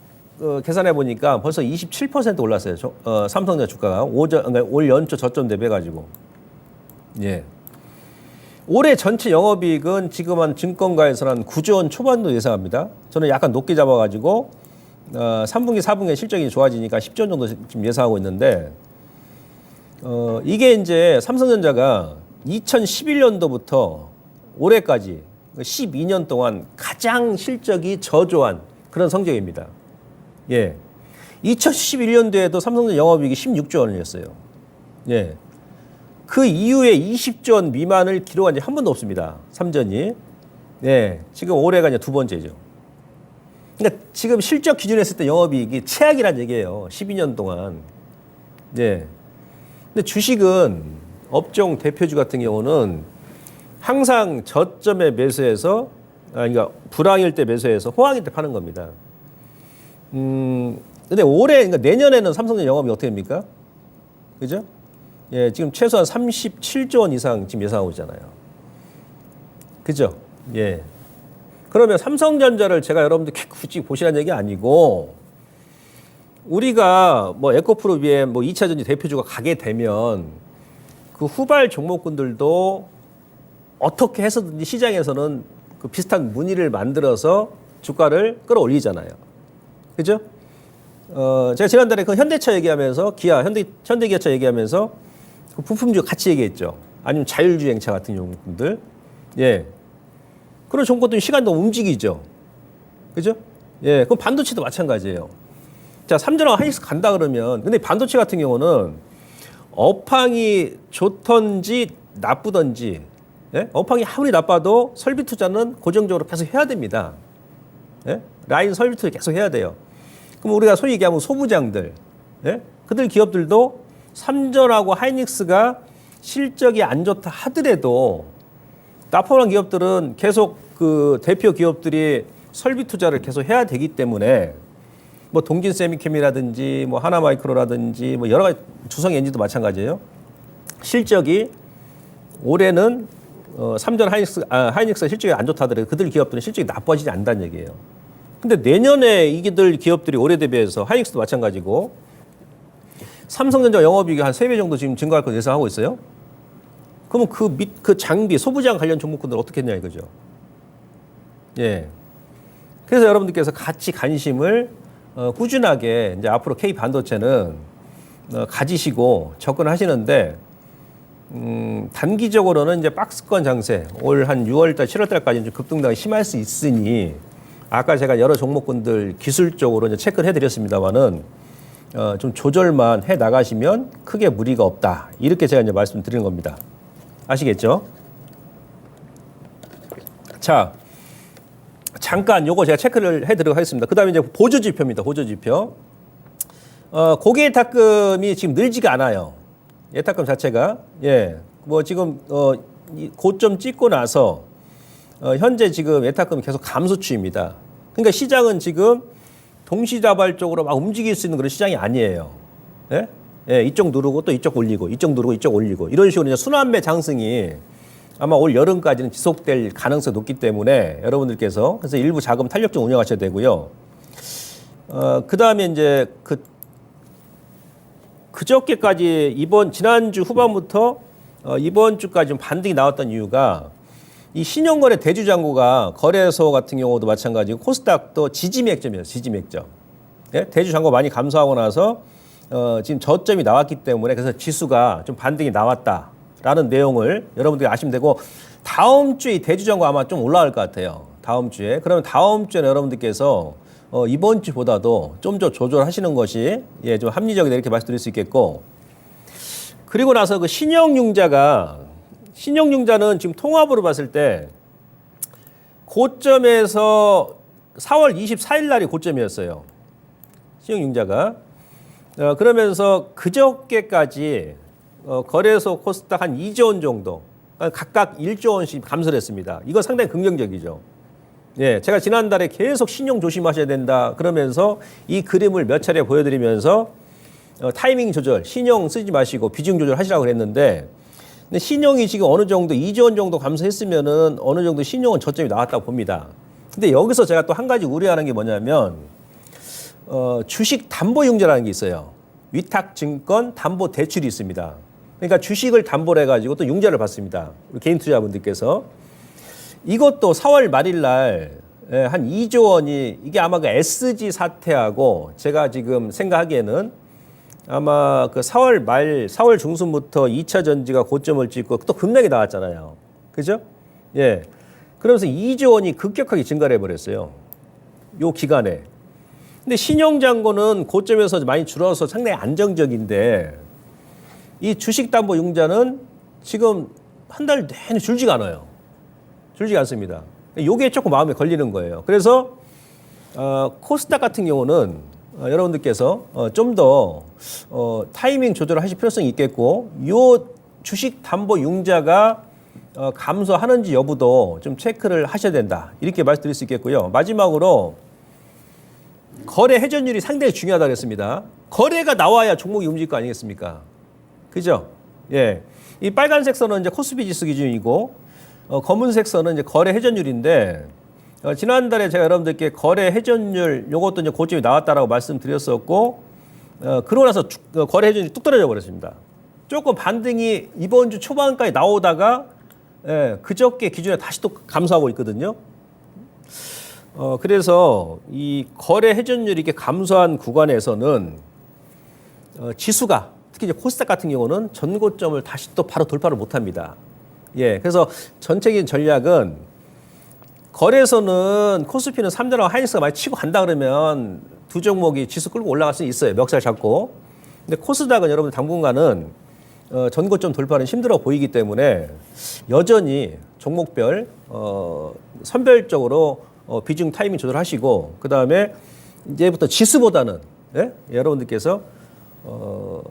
계산해 보니까 벌써 27% 올랐어요. 삼성전자 주가가 그러니까 올 연초 저점 대비해가지고. 예. 올해 전체 영업이익은 지금 한 증권가에서는 한 9조 원 초반도 예상합니다. 저는 약간 높게 잡아가지고 3분기, 4분기 실적이 좋아지니까 10조 원 정도 지금 예상하고 있는데 이게 이제 삼성전자가 2011년도부터 올해까지 12년 동안 가장 실적이 저조한 그런 성적입니다. 예. 2011년도에도 삼성전자 영업이익이 16조 원이었어요. 예. 그 이후에 20조 원 미만을 기록한 적이 한 번도 없습니다. 삼전이. 예. 지금 올해가 이제 두 번째죠. 그러니까 지금 실적 기준으로 했을 때 영업이익이 최악이란 얘기예요. 12년 동안. 예. 근데 주식은 업종 대표주 같은 경우는 항상 저점에 매수해서, 그러니까 불황일 때 매수해서 호황일 때 파는 겁니다. 근데 올해, 그러니까 내년에는 삼성전자 영업이 어떻게 됩니까? 그죠? 예, 지금 최소한 37조 원 이상 지금 예상하고 있잖아요. 그죠? 예. 그러면 삼성전자를 제가 여러분들 굳이 보시라는 얘기 아니고, 우리가 뭐 에코프로 BM 뭐 2차 전지 대표주가 가게 되면 그 후발 종목군들도 어떻게 해서든지 시장에서는 그 비슷한 문의를 만들어서 주가를 끌어올리잖아요. 그죠? 제가 지난달에 그 현대차 얘기하면서 현대기아차 얘기하면서 그 부품주 같이 얘기했죠. 아니면 자율주행차 같은 종목들. 예. 그런 종목들이 시간도 움직이죠. 그죠? 예. 그럼 반도체도 마찬가지예요. 자, 삼전하고 하이닉스 간다 그러면, 근데 반도체 같은 경우는 업황이 좋던지 나쁘던지, 예? 업황이 아무리 나빠도 설비 투자는 고정적으로 계속 해야 됩니다. 예? 라인 설비 투자 계속 해야 돼요. 그럼 우리가 소위 얘기하면 소부장들, 예? 그들 기업들도 삼전하고 하이닉스가 실적이 안 좋다 하더라도 나포한 기업들은 계속 그 대표 기업들이 설비 투자를 계속 해야 되기 때문에 뭐 동진 세미캠이라든지 뭐 하나마이크로라든지 뭐 여러 가지 두성 엔진도 마찬가지예요. 실적이 올해는 삼전 하이닉스 실적이 안 좋다 하더라도 그들 기업들은 실적이 나빠지지 않는다는 얘기예요. 근데 내년에 이들 기업들이 올해 대비해서 하이닉스도 마찬가지고 삼성전자 영업이익이 한 3배 정도 지금 증가할 거 예상하고 있어요. 그러면 그 장비, 소부장 관련 종목군들 어떻게 했냐 이거죠. 예. 그래서 여러분들께서 같이 관심을 꾸준하게 이제 앞으로 K 반도체는 가지시고 접근하시는데 단기적으로는 이제 박스권 장세 올 한 6월달, 7월달까지 급등락이 심할 수 있으니 아까 제가 여러 종목군들 기술적으로 이제 체크를 해드렸습니다만은 좀 조절만 해 나가시면 크게 무리가 없다. 이렇게 제가 이제 말씀드리는 겁니다. 아시겠죠? 자, 잠깐 요거 제가 체크를 해드리도록 하겠습니다. 그 다음에 이제 보조지표입니다. 보조지표. 고객 예탁금이 지금 늘지가 않아요. 예탁금 자체가. 예. 뭐 지금, 고점 찍고 나서, 현재 지금 예탁금이 계속 감소 추입니다. 그러니까 시장은 지금 동시다발적으로 막 움직일 수 있는 그런 시장이 아니에요. 예? 예, 이쪽 누르고 또 이쪽 올리고, 이쪽 누르고 이쪽 올리고, 이런 식으로 이제 순환매 상승이 아마 올 여름까지는 지속될 가능성이 높기 때문에 여러분들께서 그래서 일부 자금 탄력적 운영하셔야 되고요. 그 다음에 이제 그저께까지 지난주 후반부터 이번 주까지 좀 반등이 나왔던 이유가 이 신용거래 대주잔고가 거래소 같은 경우도 마찬가지고 코스닥도 지지맥점이에요. 지지맥점. 네? 대주잔고 많이 감소하고 나서 지금 저점이 나왔기 때문에 그래서 지수가 좀 반등이 나왔다라는 내용을 여러분들이 아시면 되고 다음 주에 대주잔고 아마 좀 올라갈 것 같아요. 다음 주에. 그러면 다음 주에는 여러분들께서 이번 주보다도 좀 더 조절하시는 것이 예, 좀 합리적이다 이렇게 말씀드릴 수 있겠고 그리고 나서 그 신용융자는 지금 통합으로 봤을 때 고점에서 4월 24일 날이 고점이었어요. 신용융자가. 그러면서 그저께까지 거래소 코스닥 한 2조 원 정도 각각 1조 원씩 감소를 했습니다. 이거 상당히 긍정적이죠. 예, 제가 지난달에 계속 신용 조심하셔야 된다 그러면서 이 그림을 몇 차례 보여드리면서 타이밍 조절, 신용 쓰지 마시고 비중 조절 하시라고 그랬는데 근데 신용이 지금 어느 정도 2조 원 정도 감소했으면은 어느 정도 신용은 저점이 나왔다고 봅니다. 근데 여기서 제가 또 한 가지 우려하는 게 뭐냐면 주식 담보융자라는 게 있어요. 위탁증권 담보 대출이 있습니다. 그러니까 주식을 담보를 해가지고 또 융자를 받습니다. 우리 개인 투자분들께서 이것도 4월 말일 날 한 2조 원이 이게 아마 그 SG 사태하고 제가 지금 생각하기에는 아마 그 4월 중순부터 2차 전지가 고점을 찍고 또 급락이 나왔잖아요. 그죠? 예. 그러면서 2조 원이 급격하게 증가를 해버렸어요. 요 기간에. 근데 신용잔고는 고점에서 많이 줄어서 상당히 안정적인데 이 주식담보융자는 지금 한 달 내내 줄지가 않아요. 줄지가 않습니다. 요게 조금 마음에 걸리는 거예요. 그래서 코스닥 같은 경우는 여러분들께서 좀 더 타이밍 조절을 하실 필요성이 있겠고, 요 주식 담보 융자가 감소하는지 여부도 좀 체크를 하셔야 된다, 이렇게 말씀드릴 수 있겠고요. 마지막으로 거래 회전율이 상당히 중요하다고 했습니다. 거래가 나와야 종목이 움직일 거 아니겠습니까? 그죠? 예. 이 빨간색 선은 이제 코스피 지수 기준이고, 검은색 선은 이제 거래 회전율인데, 지난달에 제가 여러분들께 거래 회전율 요것도 이제 고점이 나왔다라고 말씀드렸었고, 그러고 나서 거래 회전율이 뚝 떨어져 버렸습니다. 조금 반등이 이번 주 초반까지 나오다가 그저께 기준에 다시 또 감소하고 있거든요. 그래서 이 거래 회전율이 이렇게 감소한 구간에서는 지수가 특히 이제 코스닥 같은 경우는 전고점을 다시 또 바로 돌파를 못합니다. 예, 그래서 전체적인 전략은 거래소는 코스피는 3자랑 하이닉스가 많이 치고 간다 그러면 두 종목이 지수 끌고 올라갈 수 있어요. 멱살 잡고. 근데 코스닥은 여러분 당분간은 전고점 돌파는 힘들어 보이기 때문에 여전히 종목별 선별적으로 비중 타이밍 조절하시고, 그 다음에 이제부터 지수보다는 여러분들께서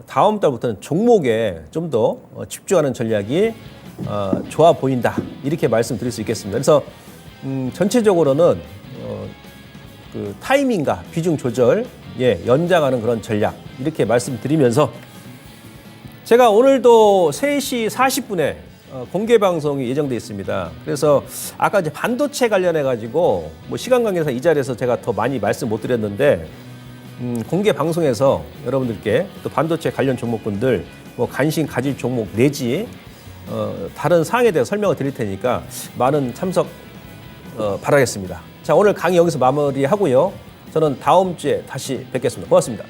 다음 달부터는 종목에 좀 더 집중하는 전략이 좋아 보인다, 이렇게 말씀드릴 수 있겠습니다. 그래서 전체적으로는 그 타이밍과 비중 조절 연장하는 그런 전략, 이렇게 말씀드리면서 제가 오늘도 3시 40분에 공개 방송이 예정돼 있습니다. 그래서 아까 이제 반도체 관련해 가지고 뭐 시간 관계상 이 자리에서 제가 더 많이 말씀 못 드렸는데, 공개 방송에서 여러분들께 또 반도체 관련 종목군들 뭐 관심 가질 종목 내지 다른 사항에 대해 설명을 드릴 테니까 많은 참석 바라겠습니다. 자, 오늘 강의 여기서 마무리하고요. 저는 다음 주에 다시 뵙겠습니다. 고맙습니다.